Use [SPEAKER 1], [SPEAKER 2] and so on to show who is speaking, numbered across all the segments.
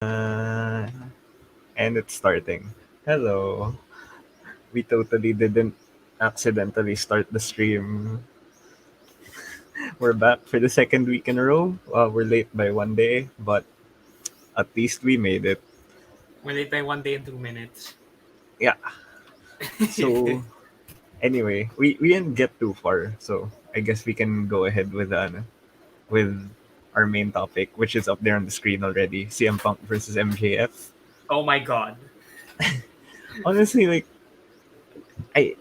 [SPEAKER 1] Uh, and it's starting. Hello. We totally didn't accidentally start the stream. We're back for the second week in a row. We're late by one day, but at least we made it.
[SPEAKER 2] We're late by 1 day and 2 minutes.
[SPEAKER 1] Yeah. So anyway, we didn't get too far, so I guess we can go ahead with our main topic, which is up there on the screen already. CM Punk versus MJF.
[SPEAKER 2] Oh my god.
[SPEAKER 1] Honestly, like I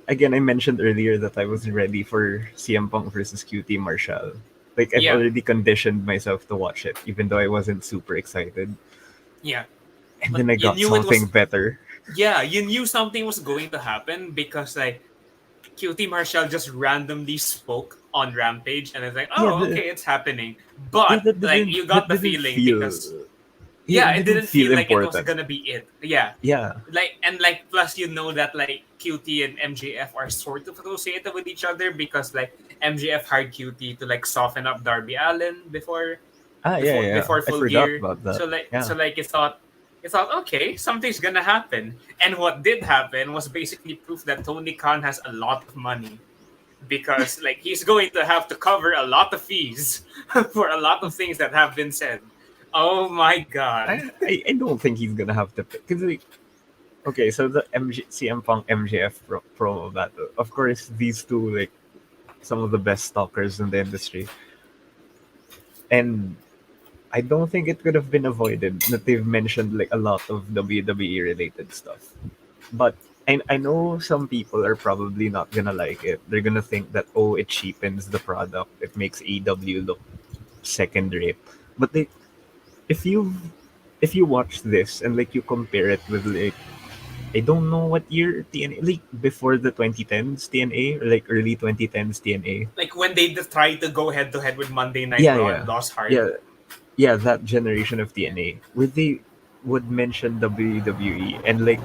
[SPEAKER 1] again, I mentioned earlier that I was ready for CM Punk versus QT Marshall. Like I've
[SPEAKER 2] Yeah,
[SPEAKER 1] already conditioned myself to watch it, even though I wasn't super excited.
[SPEAKER 2] yeah.
[SPEAKER 1] And
[SPEAKER 2] But
[SPEAKER 1] then I
[SPEAKER 2] you
[SPEAKER 1] got
[SPEAKER 2] knew it
[SPEAKER 1] something
[SPEAKER 2] was
[SPEAKER 1] better.
[SPEAKER 2] yeah, you knew something was going to happen because like QT Marshall just randomly spoke on Rampage and it's like,
[SPEAKER 1] Yeah,
[SPEAKER 2] oh okay, it's happening.
[SPEAKER 1] yeah,
[SPEAKER 2] But like you got
[SPEAKER 1] that
[SPEAKER 2] the
[SPEAKER 1] didn't
[SPEAKER 2] feeling
[SPEAKER 1] feel
[SPEAKER 2] because
[SPEAKER 1] yeah,
[SPEAKER 2] yeah,
[SPEAKER 1] it
[SPEAKER 2] it
[SPEAKER 1] didn't
[SPEAKER 2] didn't
[SPEAKER 1] feel
[SPEAKER 2] feel like it was
[SPEAKER 1] important.
[SPEAKER 2] gonna be it. Yeah.
[SPEAKER 1] Yeah,
[SPEAKER 2] Like plus you know that like QT and MJF are sort of associated with each other because like MJF hired QT to like soften up Darby Allen
[SPEAKER 1] yeah.
[SPEAKER 2] before
[SPEAKER 1] I
[SPEAKER 2] Full
[SPEAKER 1] forgot
[SPEAKER 2] Gear.
[SPEAKER 1] about that.
[SPEAKER 2] So like
[SPEAKER 1] Yeah,
[SPEAKER 2] so like you thought okay, something's gonna happen. And what did happen was basically proof that Tony Khan has a lot of money because like he's going to have to cover a lot of fees for a lot of things that have been said. Oh my god.
[SPEAKER 1] I don't think he's gonna have to pick because like okay, so the CM Punk MJF promo battle. Of course, these two like some of the best stalkers in the industry, and I don't think it could have been avoided that they've mentioned like a lot of WWE related stuff. But I know some people are probably not gonna like it. They're gonna think that oh, it cheapens the product. It makes AEW look second rate. But like if you if you watch this and like you compare it with like I don't know what year TNA like before the 2010s TNA or like early 2010s TNA.
[SPEAKER 2] Like when they just tried to go head to head with Monday Night
[SPEAKER 1] Yeah,
[SPEAKER 2] Raw
[SPEAKER 1] yeah,
[SPEAKER 2] and lost hard.
[SPEAKER 1] yeah. Yeah, that generation of TNA, where they would mention WWE, and like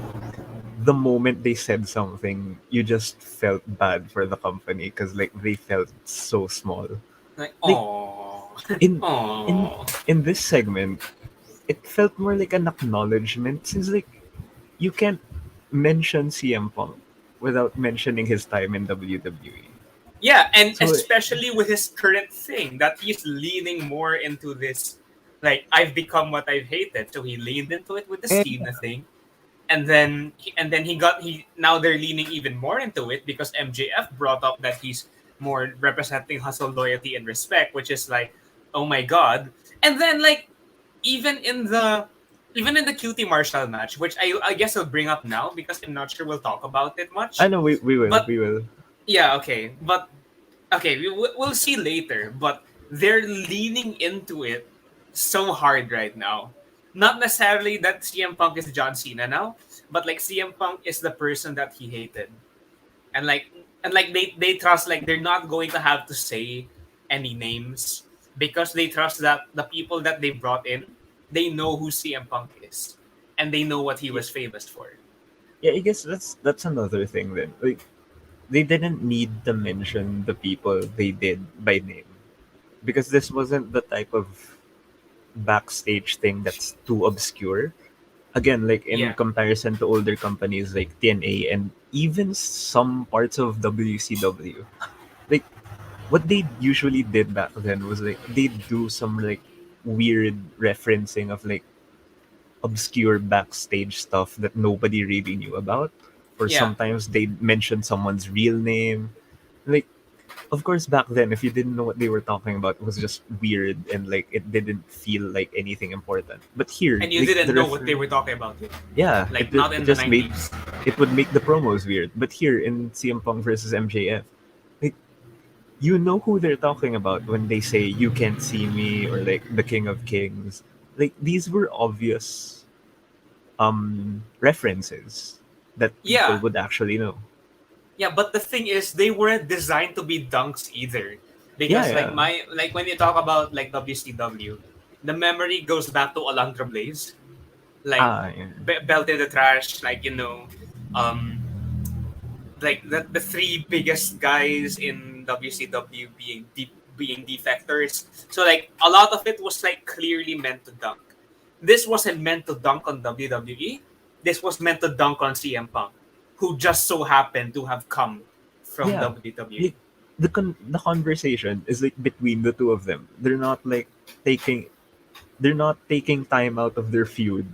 [SPEAKER 1] the moment they said something, you just felt bad for the company because like they felt so small.
[SPEAKER 2] Like,
[SPEAKER 1] Like
[SPEAKER 2] oh,
[SPEAKER 1] in in
[SPEAKER 2] oh,
[SPEAKER 1] in this segment, it felt more like an acknowledgement since like you can't mention CM Punk without mentioning his time in WWE.
[SPEAKER 2] yeah, and
[SPEAKER 1] So
[SPEAKER 2] especially with his current thing that he's leaning more into this, like I've become what I've hated. So he leaned into it with the
[SPEAKER 1] and
[SPEAKER 2] Cena thing, and then he now they're leaning even more into it because MJF brought up that he's more representing hustle, loyalty, and respect, which is like, oh my god. And then like even in the even in the QT Marshall match, which I guess I'll bring up now because I'm not sure we'll talk about it
[SPEAKER 1] I
[SPEAKER 2] much.
[SPEAKER 1] know
[SPEAKER 2] But
[SPEAKER 1] we will.
[SPEAKER 2] yeah, okay, but okay, we'll see later. But they're leaning into it so hard right now. Not necessarily that CM Punk is John Cena now, but like CM Punk is the person that he hated, and like they trust like they're not going to have to say any names because they trust that the people that they brought in, they know who CM Punk is, and they know what he
[SPEAKER 1] Yeah,
[SPEAKER 2] was famous for.
[SPEAKER 1] yeah, I guess that's another thing then. Like they didn't need to mention the people they did by name because this wasn't the type of backstage thing that's too obscure. Again, like in
[SPEAKER 2] Yeah,
[SPEAKER 1] comparison to older companies like TNA and even some parts of WCW, like what they usually did back then was like they do some like weird referencing of like obscure backstage stuff that nobody really knew about, or
[SPEAKER 2] yeah,
[SPEAKER 1] sometimes they mention someone's real name. Like of course back then if you didn't know what they were talking about it was just weird and like it didn't feel like anything important, but here
[SPEAKER 2] and you
[SPEAKER 1] like the
[SPEAKER 2] didn't know what they
[SPEAKER 1] refer
[SPEAKER 2] were talking about.
[SPEAKER 1] yeah
[SPEAKER 2] Like not
[SPEAKER 1] it
[SPEAKER 2] in the
[SPEAKER 1] just made
[SPEAKER 2] 90s.
[SPEAKER 1] it would make the promos weird, but here in CM Punk versus MJF, like you know who they're talking about when they say you can't see me or like the King of Kings. Like these were obvious references that people
[SPEAKER 2] Yeah,
[SPEAKER 1] would actually know.
[SPEAKER 2] yeah, but the thing is, they weren't designed to be dunks either.
[SPEAKER 1] Yeah,
[SPEAKER 2] Because
[SPEAKER 1] yeah.
[SPEAKER 2] like when you talk about like WCW, the memory goes back to Alundra Blaze, like
[SPEAKER 1] Yeah.
[SPEAKER 2] belt in the trash, like um, like the three biggest guys in WCW being defectors. So like a lot of it was like clearly meant to dunk. this wasn't meant to dunk on WWE. This was meant to dunk on CM Punk, who just so happened to have come from
[SPEAKER 1] Yeah,
[SPEAKER 2] WWE.
[SPEAKER 1] like the conversation is like between the two of them. Taking they're not taking time out of their feud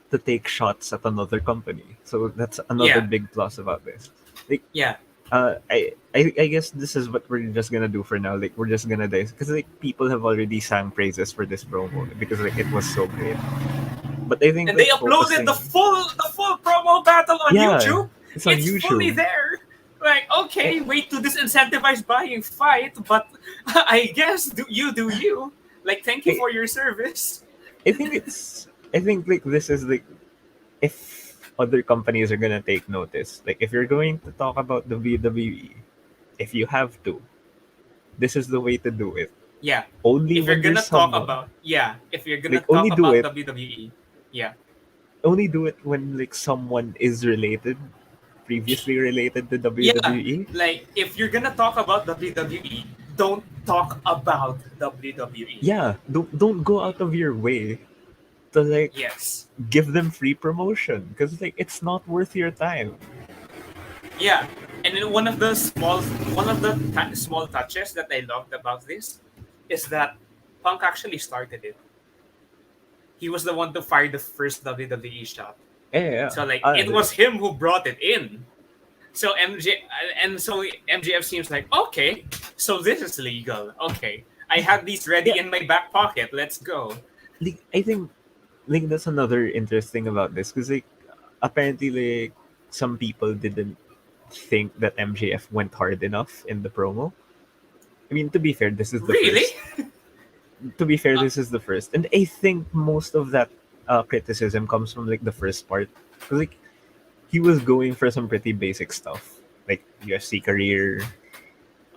[SPEAKER 1] to take shots at another company. So that's another
[SPEAKER 2] Yeah,
[SPEAKER 1] big plus about this. Like
[SPEAKER 2] yeah,
[SPEAKER 1] I guess this is what we're just gonna do for now. Like we're just gonna dice because like people have already sang praises for this promo because like it was so great. But I think
[SPEAKER 2] and they
[SPEAKER 1] like
[SPEAKER 2] uploaded
[SPEAKER 1] focusing,
[SPEAKER 2] the full promo battle on
[SPEAKER 1] yeah,
[SPEAKER 2] YouTube.
[SPEAKER 1] it's on
[SPEAKER 2] It's fully
[SPEAKER 1] YouTube.
[SPEAKER 2] there. Like,
[SPEAKER 1] I,
[SPEAKER 2] okay, way to disincentivize buying fight, but I guess do you. Like, thank you
[SPEAKER 1] I
[SPEAKER 2] for your service.
[SPEAKER 1] I think like this is like if other companies are gonna take notice. Like if you're going to talk about the WWE, if you have to, this is the way to do it.
[SPEAKER 2] Yeah.
[SPEAKER 1] Only
[SPEAKER 2] If you're
[SPEAKER 1] when there's
[SPEAKER 2] gonna talk
[SPEAKER 1] someone.
[SPEAKER 2] about yeah, if you're gonna
[SPEAKER 1] Like
[SPEAKER 2] talk about WWE, yeah.
[SPEAKER 1] only do it when like someone is related, previously related to
[SPEAKER 2] Yeah.
[SPEAKER 1] WWE.
[SPEAKER 2] Like if you're gonna talk about WWE, don't talk about WWE.
[SPEAKER 1] Yeah, don't go out of your way to like
[SPEAKER 2] Yes.
[SPEAKER 1] give them free promotion because like it's not worth your time.
[SPEAKER 2] Yeah. And then one of the small touches that I loved about this is that Punk actually started it. He was the one to fire the first WWE shot.
[SPEAKER 1] Yeah, yeah.
[SPEAKER 2] So like it was him who brought it in. So MJF seems like, okay, so this is legal. Okay, I had these ready
[SPEAKER 1] Yeah,
[SPEAKER 2] in my back pocket. Let's go.
[SPEAKER 1] like I think like that's another interesting about this because like apparently like some people didn't think that MJF went hard enough in the promo. I mean, to be fair, this is the
[SPEAKER 2] Really?
[SPEAKER 1] first. To be fair,
[SPEAKER 2] Uh,
[SPEAKER 1] this is the first, and I think most of that criticism comes from like the first part. 'Cause, like he was going for some pretty basic stuff, like UFC career,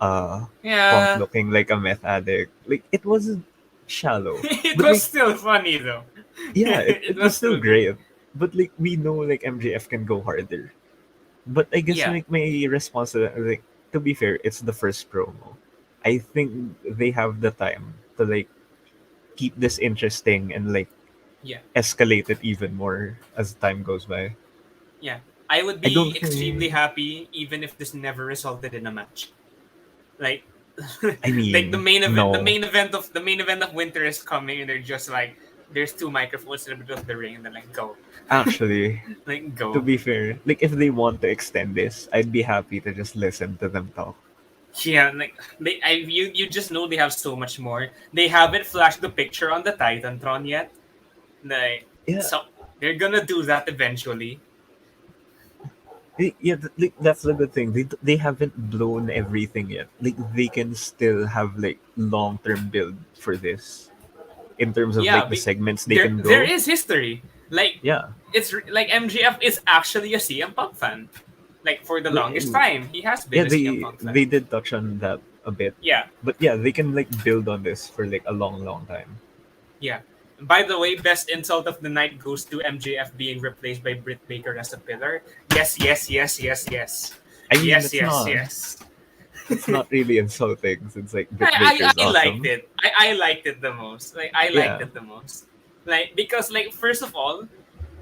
[SPEAKER 1] uh, Punk
[SPEAKER 2] yeah,
[SPEAKER 1] looking like a meth addict. Like it wasn't shallow,
[SPEAKER 2] it
[SPEAKER 1] but
[SPEAKER 2] was
[SPEAKER 1] like
[SPEAKER 2] still funny though.
[SPEAKER 1] yeah,
[SPEAKER 2] It
[SPEAKER 1] it was
[SPEAKER 2] was
[SPEAKER 1] still
[SPEAKER 2] still good.
[SPEAKER 1] great. But like we know like MJF can go harder. But I guess
[SPEAKER 2] Yeah,
[SPEAKER 1] like my response to that, like to be fair, it's the first promo. I think they have the time to like keep this interesting and like
[SPEAKER 2] yeah,
[SPEAKER 1] escalate it even more as time goes by.
[SPEAKER 2] yeah. I would
[SPEAKER 1] I don't
[SPEAKER 2] be extremely
[SPEAKER 1] think.
[SPEAKER 2] happy even if this never resulted in a match. Like,
[SPEAKER 1] I
[SPEAKER 2] like
[SPEAKER 1] mean, no.
[SPEAKER 2] the main event of Winter is coming, and they're just like, there's two microphones in the middle of the ring, and they're like, go,
[SPEAKER 1] Actually,
[SPEAKER 2] like
[SPEAKER 1] to
[SPEAKER 2] go.
[SPEAKER 1] be fair, like if they want to extend this, I'd be happy to just listen to them talk.
[SPEAKER 2] Yeah, like you just know they have so much more. They haven't flashed the picture on the Titantron yet. Like,
[SPEAKER 1] Yeah,
[SPEAKER 2] so they're gonna do that eventually.
[SPEAKER 1] yeah, like that's the good thing. They haven't blown everything yet. Like they can still have like long term build for this in terms of
[SPEAKER 2] Yeah,
[SPEAKER 1] like the segments they can
[SPEAKER 2] there
[SPEAKER 1] go.
[SPEAKER 2] is history. Like
[SPEAKER 1] Yeah,
[SPEAKER 2] it's like MGF is actually a CM Punk fan. Like for the longest
[SPEAKER 1] Li-
[SPEAKER 2] time, he has been
[SPEAKER 1] yeah,
[SPEAKER 2] a CM Punk fan.
[SPEAKER 1] they did touch on that a bit,
[SPEAKER 2] Yeah,
[SPEAKER 1] but yeah, they can like build on this for like a long time.
[SPEAKER 2] yeah. By the way, best insult of the night goes to MJF being replaced by Britt Baker as a pillar. Yes, yes, yes, yes, yes,
[SPEAKER 1] I mean,
[SPEAKER 2] yes, yes, yes.
[SPEAKER 1] it's not really insulting since like Britt Baker's
[SPEAKER 2] I liked
[SPEAKER 1] awesome.
[SPEAKER 2] it. I liked it the most. Like I liked
[SPEAKER 1] Yeah,
[SPEAKER 2] it the most. Like because like first of all,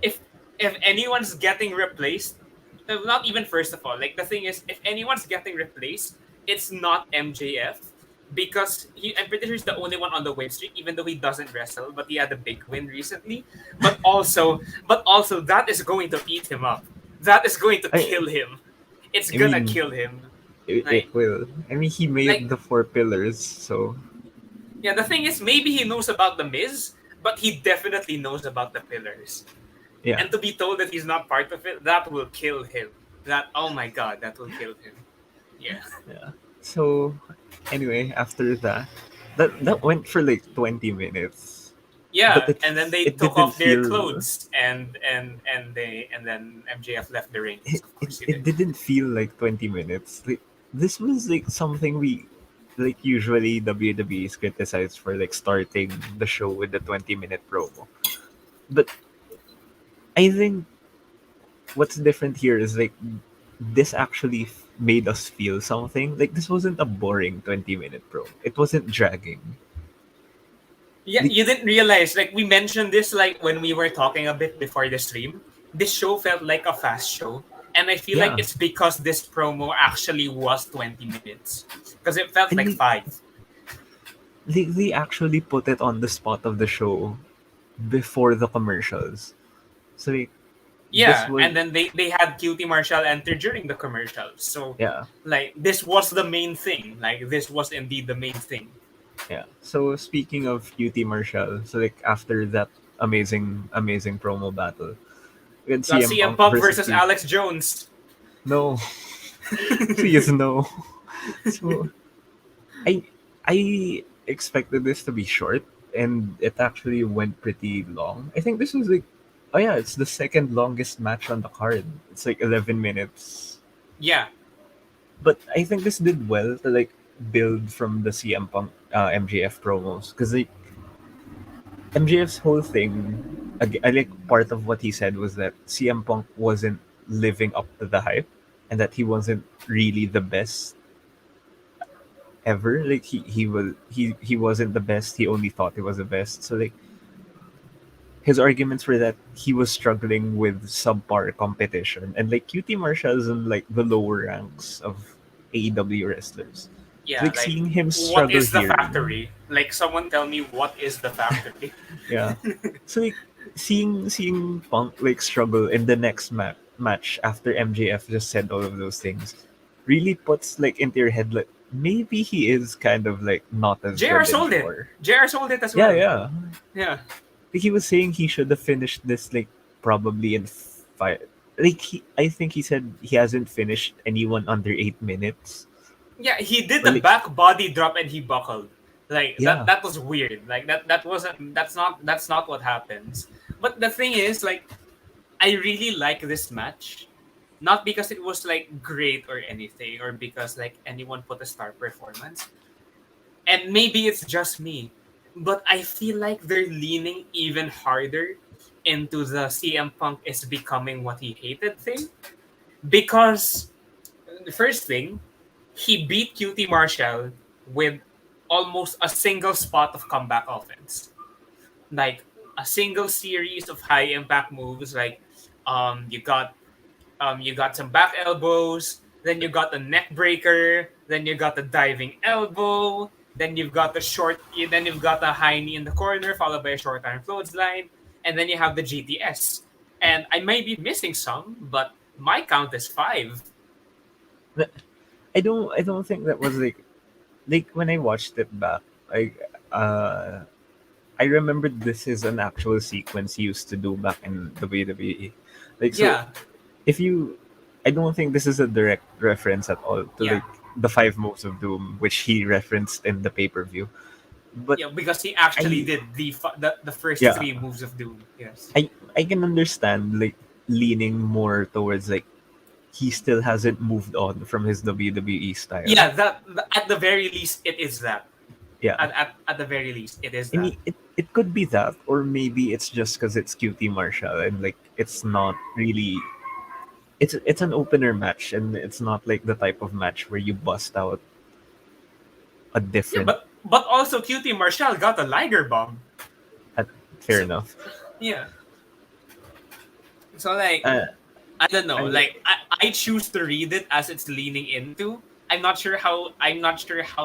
[SPEAKER 2] if anyone's getting replaced, not even first of all. Like the thing is, if anyone's getting replaced, it's not MJF because I'm pretty sure he's the only one on the win streak, even though he doesn't wrestle, but he had a big win recently. But also that is going to eat him up. That is going to
[SPEAKER 1] I
[SPEAKER 2] kill him. It's
[SPEAKER 1] I
[SPEAKER 2] gonna
[SPEAKER 1] mean,
[SPEAKER 2] kill him.
[SPEAKER 1] it
[SPEAKER 2] Like
[SPEAKER 1] will. I mean, he
[SPEAKER 2] like
[SPEAKER 1] made the four pillars, so
[SPEAKER 2] yeah, the thing is, maybe he knows about the Miz, but he definitely knows about the pillars.
[SPEAKER 1] yeah,
[SPEAKER 2] And to be told that he's not part of it, that will kill him. That oh my god, that will kill him. Yeah,
[SPEAKER 1] yeah. So anyway, after that, that went for like 20 minutes, but
[SPEAKER 2] yeah. And then they
[SPEAKER 1] it
[SPEAKER 2] took
[SPEAKER 1] didn't
[SPEAKER 2] off their
[SPEAKER 1] feel
[SPEAKER 2] clothes, and then MJF left the ring.
[SPEAKER 1] it,
[SPEAKER 2] Of
[SPEAKER 1] it,
[SPEAKER 2] course he
[SPEAKER 1] it
[SPEAKER 2] did.
[SPEAKER 1] didn't feel like 20 minutes. Like this was like something we like usually WWE is criticized for like starting the show with the 20-minute promo. But I think what's different here is like this actually made us feel something. Like this wasn't a boring 20-minute promo. It wasn't dragging.
[SPEAKER 2] Yeah,
[SPEAKER 1] Like,
[SPEAKER 2] you didn't realize, like we mentioned this like when we were talking a bit before the stream. This show felt like a fast show. And I feel like
[SPEAKER 1] yeah,
[SPEAKER 2] it's because this promo actually was 20 minutes. Because it felt
[SPEAKER 1] and
[SPEAKER 2] like five.
[SPEAKER 1] they actually put it on the spot of the show before the commercials. So like, this
[SPEAKER 2] Yeah,
[SPEAKER 1] was
[SPEAKER 2] and then they had Cutie Marshall enter during the commercials. So
[SPEAKER 1] yeah,
[SPEAKER 2] like this was the main thing. Like this was indeed the main thing.
[SPEAKER 1] yeah. So speaking of QT Marshall, so like after that amazing promo battle, we had
[SPEAKER 2] Got
[SPEAKER 1] CM
[SPEAKER 2] CM
[SPEAKER 1] Punk
[SPEAKER 2] Punk
[SPEAKER 1] versus
[SPEAKER 2] versus
[SPEAKER 1] Q.
[SPEAKER 2] Alex Jones.
[SPEAKER 1] No, please no. So I I expected this to be short, and it actually went pretty long. I think this was like, oh yeah, it's the second longest match on the card. It's like 11 minutes.
[SPEAKER 2] Yeah,
[SPEAKER 1] But I think this did well to like build from the CM Punk MJF promos, because like MJF's whole thing, I like part of what he said was that CM Punk wasn't living up to the hype, and that he wasn't really the best ever. Like he wasn't the best. He only thought he was the best. So like his arguments were that he was struggling with subpar competition, and like QT Marshall's in like the lower ranks of AEW wrestlers. So
[SPEAKER 2] yeah.
[SPEAKER 1] like
[SPEAKER 2] Like
[SPEAKER 1] seeing him
[SPEAKER 2] what
[SPEAKER 1] struggle
[SPEAKER 2] is the
[SPEAKER 1] here,
[SPEAKER 2] factory? Like someone tell me what is the factory?
[SPEAKER 1] yeah. So like seeing Punk like struggle in the next match after MJF just said all of those things really puts like into your head like maybe he is kind of like not as
[SPEAKER 2] JR
[SPEAKER 1] good
[SPEAKER 2] sold it.
[SPEAKER 1] anymore.
[SPEAKER 2] JR sold it as
[SPEAKER 1] Yeah,
[SPEAKER 2] well.
[SPEAKER 1] yeah.
[SPEAKER 2] Yeah.
[SPEAKER 1] Like, he was saying he should have finished this like probably in five. Like I think he said he hasn't finished anyone under 8 minutes.
[SPEAKER 2] Yeah, he did
[SPEAKER 1] Or
[SPEAKER 2] the
[SPEAKER 1] like
[SPEAKER 2] back body drop and he buckled. Like
[SPEAKER 1] yeah,
[SPEAKER 2] that was weird. Like that wasn't that's not what happens. But the thing is, like, I really like this match. Not because it was like great or anything, or because like anyone put a star performance. And maybe it's just me, but I feel like they're leaning even harder into the CM Punk is becoming what he hated thing. Because the first thing, he beat QT Marshall with almost a single spot of comeback offense. Like a single series of high impact moves. Like you got some back elbows, then you got the neck breaker, then you got the diving elbow, then you've got the then you've got the high knee in the corner, followed by a short arm clothesline, and then you have the GTS. And I may be missing some, but my count is five.
[SPEAKER 1] I don't think that was like when I watched it back. Uh I remembered this is an actual sequence he used to do back in WWE. Like so,
[SPEAKER 2] Yeah,
[SPEAKER 1] if you, I don't think this is a direct reference at all to
[SPEAKER 2] yeah,
[SPEAKER 1] like the five moves of doom, which he referenced in the pay per view. But
[SPEAKER 2] yeah. Because he actually
[SPEAKER 1] I,
[SPEAKER 2] did the first
[SPEAKER 1] yeah,
[SPEAKER 2] three moves of Doom. Yes.
[SPEAKER 1] I can understand like leaning more towards like he still hasn't moved on from his WWE style.
[SPEAKER 2] Yeah, at the very least, it is that.
[SPEAKER 1] Yeah,
[SPEAKER 2] At the very least, it is
[SPEAKER 1] I
[SPEAKER 2] that.
[SPEAKER 1] mean it could be that, or maybe it's just because it's QT Marshall and like it's not really. It's an opener match, and it's not like the type of match where you bust out a
[SPEAKER 2] Yeah,
[SPEAKER 1] different.
[SPEAKER 2] but also QT Marshall got a Liger bomb.
[SPEAKER 1] Uh, fair
[SPEAKER 2] So
[SPEAKER 1] enough.
[SPEAKER 2] yeah. So like
[SPEAKER 1] Uh,
[SPEAKER 2] I don't know.
[SPEAKER 1] I'm
[SPEAKER 2] Like I choose to read it as it's leaning into. I'm not sure how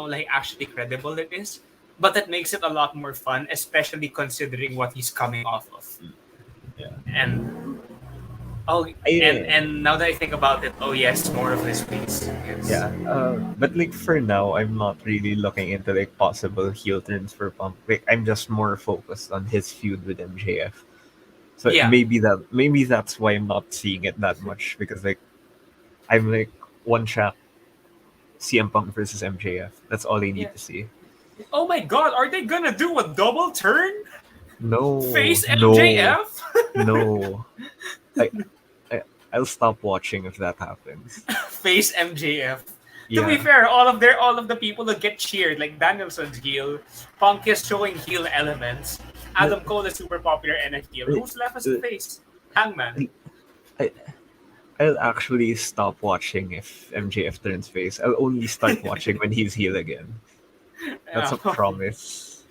[SPEAKER 2] like actually credible it is. But that makes it a lot more fun, especially considering what he's coming off of.
[SPEAKER 1] yeah.
[SPEAKER 2] And oh
[SPEAKER 1] I
[SPEAKER 2] and now that I think about it, oh yes, more of this please. Yes.
[SPEAKER 1] Yeah. But like for now, I'm not really looking into like possible heel turns for Punk. Like I'm just more focused on his feud with MJF. So
[SPEAKER 2] Yeah.
[SPEAKER 1] maybe that's why I'm not seeing it that much, because like I'm like one track CM Punk versus MJF. That's all I
[SPEAKER 2] Yeah.
[SPEAKER 1] need to see.
[SPEAKER 2] Oh my god, are they gonna do a double turn?
[SPEAKER 1] No,
[SPEAKER 2] Face
[SPEAKER 1] no,
[SPEAKER 2] MJF?
[SPEAKER 1] no. I, I I'll stop watching if that happens.
[SPEAKER 2] Face MJF. To be
[SPEAKER 1] Yeah.
[SPEAKER 2] fair, all of the people that get cheered, like Danielson's heel, Punk is showing heel elements.
[SPEAKER 1] But,
[SPEAKER 2] Adam Cole is super popular and a heel.
[SPEAKER 1] uh,
[SPEAKER 2] Who's left as a face? Hangman.
[SPEAKER 1] I, I'll actually stop watching if MJF turns face. I'll only start watching when he's heel again. That's
[SPEAKER 2] Yeah.
[SPEAKER 1] a promise.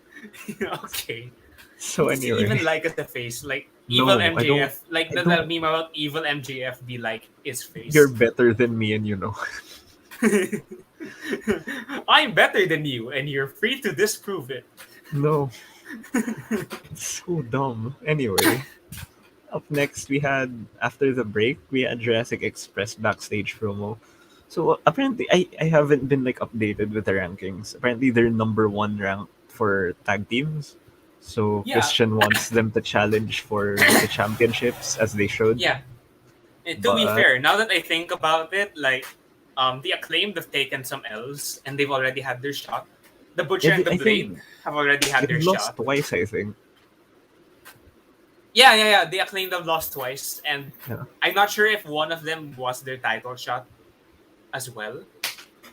[SPEAKER 2] Okay.
[SPEAKER 1] So
[SPEAKER 2] Did you
[SPEAKER 1] anyway,
[SPEAKER 2] even like as a face? Like evil
[SPEAKER 1] no, I don't.
[SPEAKER 2] MJF, like
[SPEAKER 1] I
[SPEAKER 2] the
[SPEAKER 1] don't.
[SPEAKER 2] meme about evil MJF be like his
[SPEAKER 1] You're
[SPEAKER 2] face.
[SPEAKER 1] better than me, and you know.
[SPEAKER 2] I'm better than you, and you're free to disprove it.
[SPEAKER 1] No, it's so dumb. Anyway, up next we had after the break we had Jurassic Express backstage promo. So apparently I haven't been like updated with the rankings. Apparently they're number one ranked for tag teams. So
[SPEAKER 2] Yeah,
[SPEAKER 1] Christian wants them to challenge for the championships as they should.
[SPEAKER 2] yeah. And to be
[SPEAKER 1] But
[SPEAKER 2] fair, now that I think about it, like, the acclaimed have taken some L's, and they've already had their shot. The Butcher and the
[SPEAKER 1] I
[SPEAKER 2] Blade
[SPEAKER 1] think
[SPEAKER 2] have already had
[SPEAKER 1] they've
[SPEAKER 2] their
[SPEAKER 1] lost
[SPEAKER 2] shot.
[SPEAKER 1] twice, I think.
[SPEAKER 2] Yeah, yeah, yeah. The acclaimed have lost twice, and
[SPEAKER 1] Yeah.
[SPEAKER 2] I'm not sure if one of them was their title shot as well.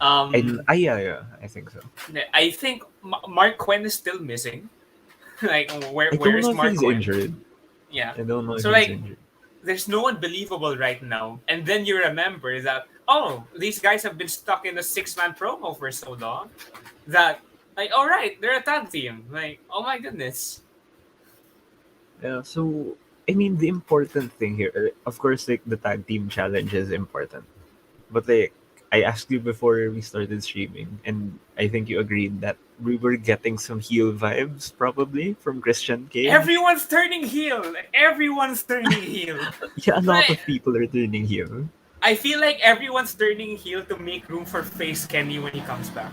[SPEAKER 1] Yeah, yeah, I think so.
[SPEAKER 2] I think Mark Quinn is still missing. Like,
[SPEAKER 1] I
[SPEAKER 2] where
[SPEAKER 1] don't know
[SPEAKER 2] is
[SPEAKER 1] if
[SPEAKER 2] Mark
[SPEAKER 1] he's
[SPEAKER 2] Quinn?
[SPEAKER 1] injured.
[SPEAKER 2] Yeah.
[SPEAKER 1] I don't know if
[SPEAKER 2] So
[SPEAKER 1] he's
[SPEAKER 2] like,
[SPEAKER 1] injured.
[SPEAKER 2] there's no one believable right now, and then you remember that, oh, these guys have been stuck in a 6-man promo for so long that, like, all right, they're a tag team. Like, oh my goodness.
[SPEAKER 1] Yeah, so I mean the important thing here, of course, like the tag team challenge is important. But like I asked you before we started streaming, and I think you agreed that we were getting some heel vibes probably from Christian Cage.
[SPEAKER 2] Everyone's turning heel. Everyone's turning heel.
[SPEAKER 1] Yeah, a lot
[SPEAKER 2] Like,
[SPEAKER 1] of people are turning heel.
[SPEAKER 2] I feel like everyone's turning heel to make room for Face Kenny when he comes back.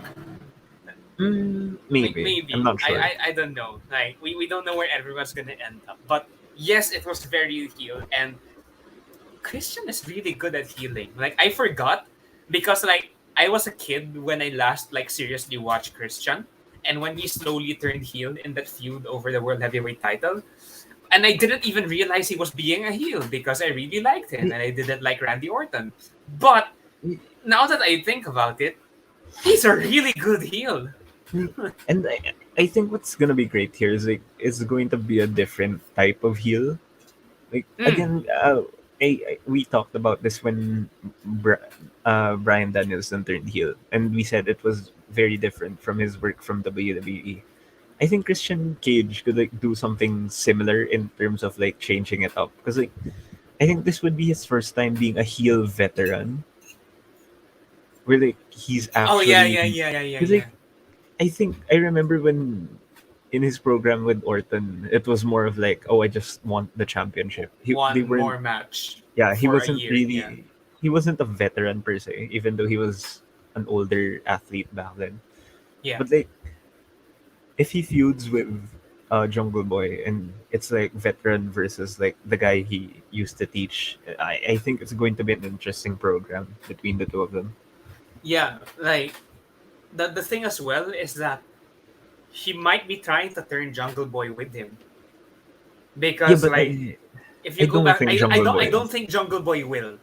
[SPEAKER 1] Maybe. I'm
[SPEAKER 2] Maybe.
[SPEAKER 1] not sure.
[SPEAKER 2] I don't know. Like, we don't know where everyone's gonna end up. But yes, it was very heel, and Christian is really good at healing. Like, I forgot because, like, I was a kid when I last, like, seriously watched Christian, and when he slowly turned heel in that feud over the world heavyweight title, and I didn't even realize he was being a heel because I really liked him
[SPEAKER 1] Y-
[SPEAKER 2] and I didn't like Randy Orton. But
[SPEAKER 1] y-
[SPEAKER 2] now that I think about it, he's a really good heel.
[SPEAKER 1] y- And I think what's gonna be great here is like it's going to be a different type of heel. Like
[SPEAKER 2] Mm,
[SPEAKER 1] again, we talked about this when Brian Danielson turned heel, and we said it was very different from his work from WWE. I think Christian Cage could like do something similar in terms of like changing it up because like I think this would be his first time being a heel veteran, where like he's
[SPEAKER 2] oh yeah,
[SPEAKER 1] actually
[SPEAKER 2] yeah, yeah, yeah, yeah,
[SPEAKER 1] because
[SPEAKER 2] yeah.
[SPEAKER 1] like I think I remember when in his program with Orton, it was more of like, oh, I just want the championship. They
[SPEAKER 2] One
[SPEAKER 1] weren't
[SPEAKER 2] more match
[SPEAKER 1] yeah,
[SPEAKER 2] for a year. Yeah,
[SPEAKER 1] he wasn't a veteran per se, even though he was an older athlete back then.
[SPEAKER 2] yeah,
[SPEAKER 1] But like if he feuds with Jungle Boy and it's like veteran versus like the guy he used to teach, I think it's going to be an interesting program between the two of them.
[SPEAKER 2] yeah. Like, the thing as well is that he might be trying to turn Jungle Boy with him
[SPEAKER 1] Yeah,
[SPEAKER 2] because,
[SPEAKER 1] but
[SPEAKER 2] like, if
[SPEAKER 1] I
[SPEAKER 2] you go
[SPEAKER 1] don't
[SPEAKER 2] back,
[SPEAKER 1] think Jungle
[SPEAKER 2] I
[SPEAKER 1] Boy
[SPEAKER 2] don't
[SPEAKER 1] is.
[SPEAKER 2] think Jungle Boy will,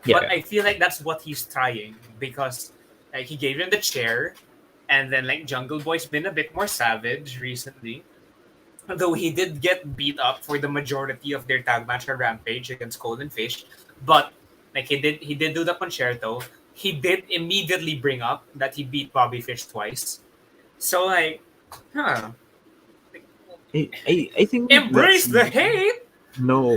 [SPEAKER 2] but
[SPEAKER 1] Yeah.
[SPEAKER 2] I feel like that's what he's trying because, like, he gave him the chair, and then, like, Jungle Boy's been a bit more savage recently. Though he did get beat up for the majority of their tag match at Rampage against Cole and Fish, but, like, he did do the concerto. He did immediately bring up that he beat Bobby Fish twice. So, like, huh,
[SPEAKER 1] I think that's
[SPEAKER 2] embrace the hate.
[SPEAKER 1] no,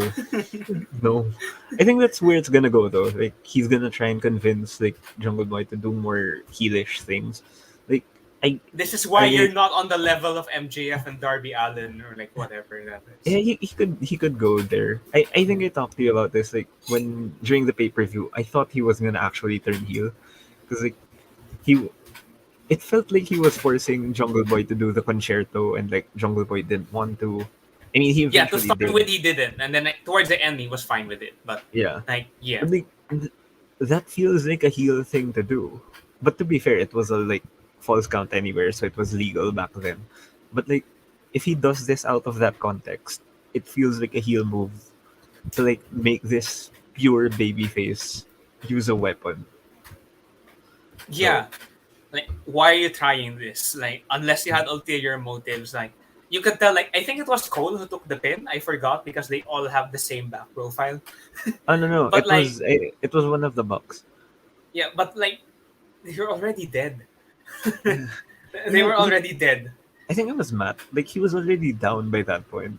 [SPEAKER 1] no. I think that's where it's gonna go though. Like he's gonna try and convince like Jungle Boy to do more heelish things. Like I,
[SPEAKER 2] This is why
[SPEAKER 1] I
[SPEAKER 2] you're not on the level of MJF and Darby Allen or like whatever that
[SPEAKER 1] yeah,
[SPEAKER 2] is.
[SPEAKER 1] he could go there. I think I talked to you about this like when during the pay per view. I thought he was gonna actually turn heel because like he it felt like he was forcing Jungle Boy to do the concerto and like Jungle Boy didn't want to. I mean, he
[SPEAKER 2] Yeah, to
[SPEAKER 1] eventually
[SPEAKER 2] start
[SPEAKER 1] did.
[SPEAKER 2] with, he didn't, and then, like, towards the end, he was fine with it. But,
[SPEAKER 1] Yeah,
[SPEAKER 2] like, yeah,
[SPEAKER 1] but like that feels like a heel thing to do. But to be fair, it was a like false count anywhere, so it was legal back then. But like, if he does this out of that context, it feels like a heel move to like make this pure babyface use a weapon. So
[SPEAKER 2] yeah. Like, why are you trying this? Like, unless you had ulterior motives, like, you could tell. Like, I think it was Cole who took the pin. I forgot because they all have the same back profile.
[SPEAKER 1] I don't know.
[SPEAKER 2] But, like,
[SPEAKER 1] It was one of the bucks.
[SPEAKER 2] yeah, but, like, you're already dead.
[SPEAKER 1] Yeah,
[SPEAKER 2] They
[SPEAKER 1] yeah.
[SPEAKER 2] were
[SPEAKER 1] Like
[SPEAKER 2] already dead.
[SPEAKER 1] I think it was Matt. Like he was already down by that point.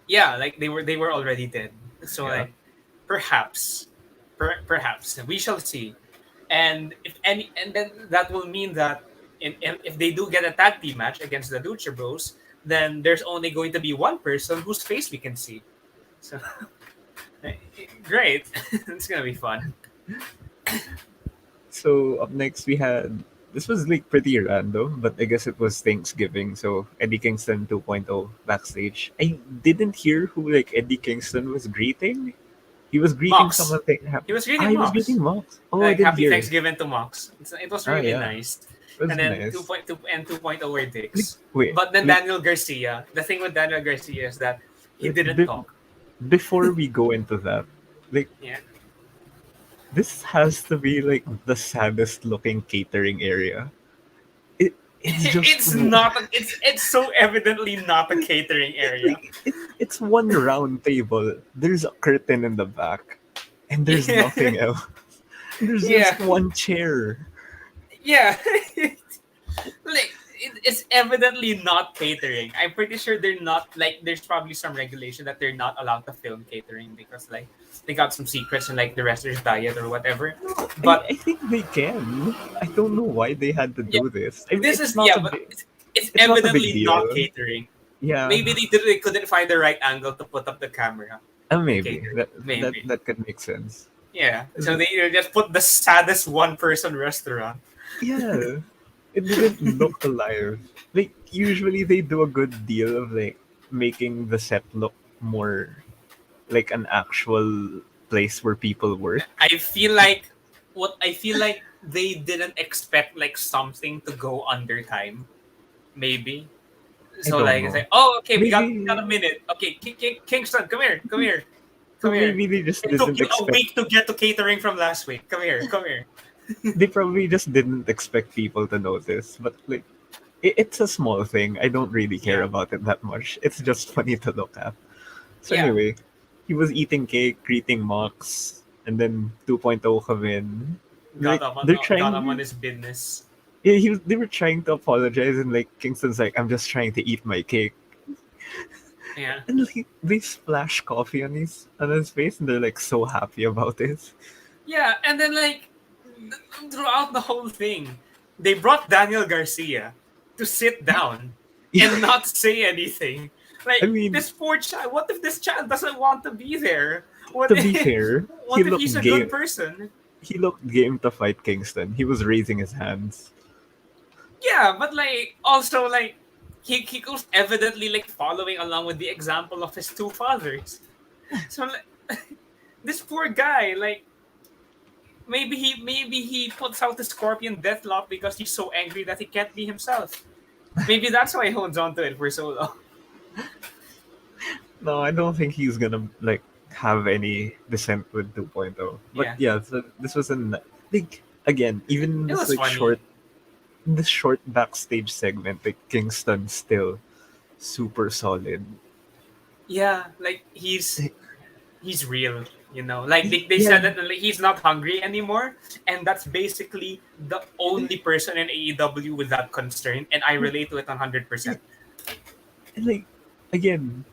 [SPEAKER 2] Yeah, like they were already dead. So
[SPEAKER 1] Yeah.
[SPEAKER 2] like perhaps, perhaps we shall see. And if any, and then that will mean that if they do get a tag team match against the Lucha Bros, then there's only going to be one person whose face we can see. So great, it's gonna be fun.
[SPEAKER 1] So up next we had this was like pretty random, but I guess it was Thanksgiving. So Eddie Kingston 2.0 backstage. I didn't hear who like Eddie Kingston was greeting. He was greeting
[SPEAKER 2] Mox,
[SPEAKER 1] someone. Like,
[SPEAKER 2] he was
[SPEAKER 1] ah,
[SPEAKER 2] greeting
[SPEAKER 1] he was
[SPEAKER 2] Mox.
[SPEAKER 1] greeting Mox. Oh, I
[SPEAKER 2] Like
[SPEAKER 1] didn't
[SPEAKER 2] happy
[SPEAKER 1] hear.
[SPEAKER 2] Thanksgiving to Mox. It was
[SPEAKER 1] Ah,
[SPEAKER 2] really
[SPEAKER 1] yeah,
[SPEAKER 2] nice.
[SPEAKER 1] it was
[SPEAKER 2] And then
[SPEAKER 1] nice.
[SPEAKER 2] 2.2 and 2.0 were
[SPEAKER 1] Like,
[SPEAKER 2] dicks.
[SPEAKER 1] wait,
[SPEAKER 2] But then
[SPEAKER 1] like,
[SPEAKER 2] Daniel Garcia, the thing with Daniel Garcia is that he didn't
[SPEAKER 1] be-
[SPEAKER 2] talk.
[SPEAKER 1] before we go into that, like,
[SPEAKER 2] Yeah.
[SPEAKER 1] this has to be like the saddest looking catering area. It, it's just
[SPEAKER 2] It's not. It's so evidently not a catering area.
[SPEAKER 1] it's one round table. There's a curtain in the back, and there's
[SPEAKER 2] Yeah,
[SPEAKER 1] nothing else. There's
[SPEAKER 2] yeah,
[SPEAKER 1] just one chair.
[SPEAKER 2] yeah. Like it's evidently not catering. I'm pretty sure they're not like. There's probably some regulation that they're not allowed to film catering because like they got some secrets in like the wrestler's diet or whatever.
[SPEAKER 1] No,
[SPEAKER 2] But
[SPEAKER 1] I think they can. I don't know why they had to
[SPEAKER 2] yeah,
[SPEAKER 1] do this. I mean,
[SPEAKER 2] this is yeah, but it's
[SPEAKER 1] it's not a big
[SPEAKER 2] evidently not
[SPEAKER 1] deal.
[SPEAKER 2] catering.
[SPEAKER 1] Yeah,
[SPEAKER 2] Maybe they couldn't find the right angle to put up the camera to
[SPEAKER 1] maybe
[SPEAKER 2] cater.
[SPEAKER 1] that
[SPEAKER 2] Maybe.
[SPEAKER 1] that could make sense.
[SPEAKER 2] Yeah. So they just put the saddest one person restaurant.
[SPEAKER 1] Yeah, it didn't look alive. Like usually they do a good deal of like making the set look more like an actual place where people work.
[SPEAKER 2] I feel like they didn't expect like something to go under time. Maybe.
[SPEAKER 1] I
[SPEAKER 2] So
[SPEAKER 1] don't
[SPEAKER 2] like it's
[SPEAKER 1] know.
[SPEAKER 2] like, oh okay, we got
[SPEAKER 1] Maybe
[SPEAKER 2] a minute. Okay, Kingston, come here, come here,
[SPEAKER 1] or
[SPEAKER 2] come here.
[SPEAKER 1] maybe they just
[SPEAKER 2] It took
[SPEAKER 1] didn't
[SPEAKER 2] you a
[SPEAKER 1] expect.
[SPEAKER 2] week to get to catering from last week. Come here, come here.
[SPEAKER 1] They probably just didn't expect people to notice. But like, it's a small thing. I don't really care
[SPEAKER 2] Yeah,
[SPEAKER 1] about it that much. It's just funny to look at. So
[SPEAKER 2] yeah.
[SPEAKER 1] anyway, he was eating cake, greeting Mox, and then 2.0 come in. Like they're
[SPEAKER 2] Got him on
[SPEAKER 1] trying.
[SPEAKER 2] his business.
[SPEAKER 1] Yeah, they were trying to apologize, and like Kingston's like, I'm just trying to eat my cake,
[SPEAKER 2] Yeah.
[SPEAKER 1] and like they splash coffee on his face, and they're like so happy about it.
[SPEAKER 2] Yeah, and then like throughout the whole thing, they brought Daniel Garcia to sit down and not say anything.
[SPEAKER 1] I
[SPEAKER 2] Like
[SPEAKER 1] mean,
[SPEAKER 2] this poor child. What if this child doesn't want to be there? What
[SPEAKER 1] to be
[SPEAKER 2] if
[SPEAKER 1] fair,
[SPEAKER 2] what if he's a good person?
[SPEAKER 1] he looked game to fight Kingston. He was raising his hands.
[SPEAKER 2] Yeah, but like also like he was evidently like following along with the example of his two fathers. So like, this poor guy, like maybe he puts out the scorpion deathlock because he's so angry that he can't be himself. Maybe that's why he holds on to it for so long.
[SPEAKER 1] No, I don't think he's gonna like have any descent with 2.0. But
[SPEAKER 2] Yeah,
[SPEAKER 1] yeah, so this was an like again, even
[SPEAKER 2] it
[SPEAKER 1] this
[SPEAKER 2] was
[SPEAKER 1] like
[SPEAKER 2] funny.
[SPEAKER 1] short backstage segment, like Kingston still super solid.
[SPEAKER 2] Yeah, like he's real. You know, like they said
[SPEAKER 1] Yeah,
[SPEAKER 2] that like, he's not hungry anymore, and that's basically the only person in AEW with that concern, and I relate to it 100%.
[SPEAKER 1] and like again,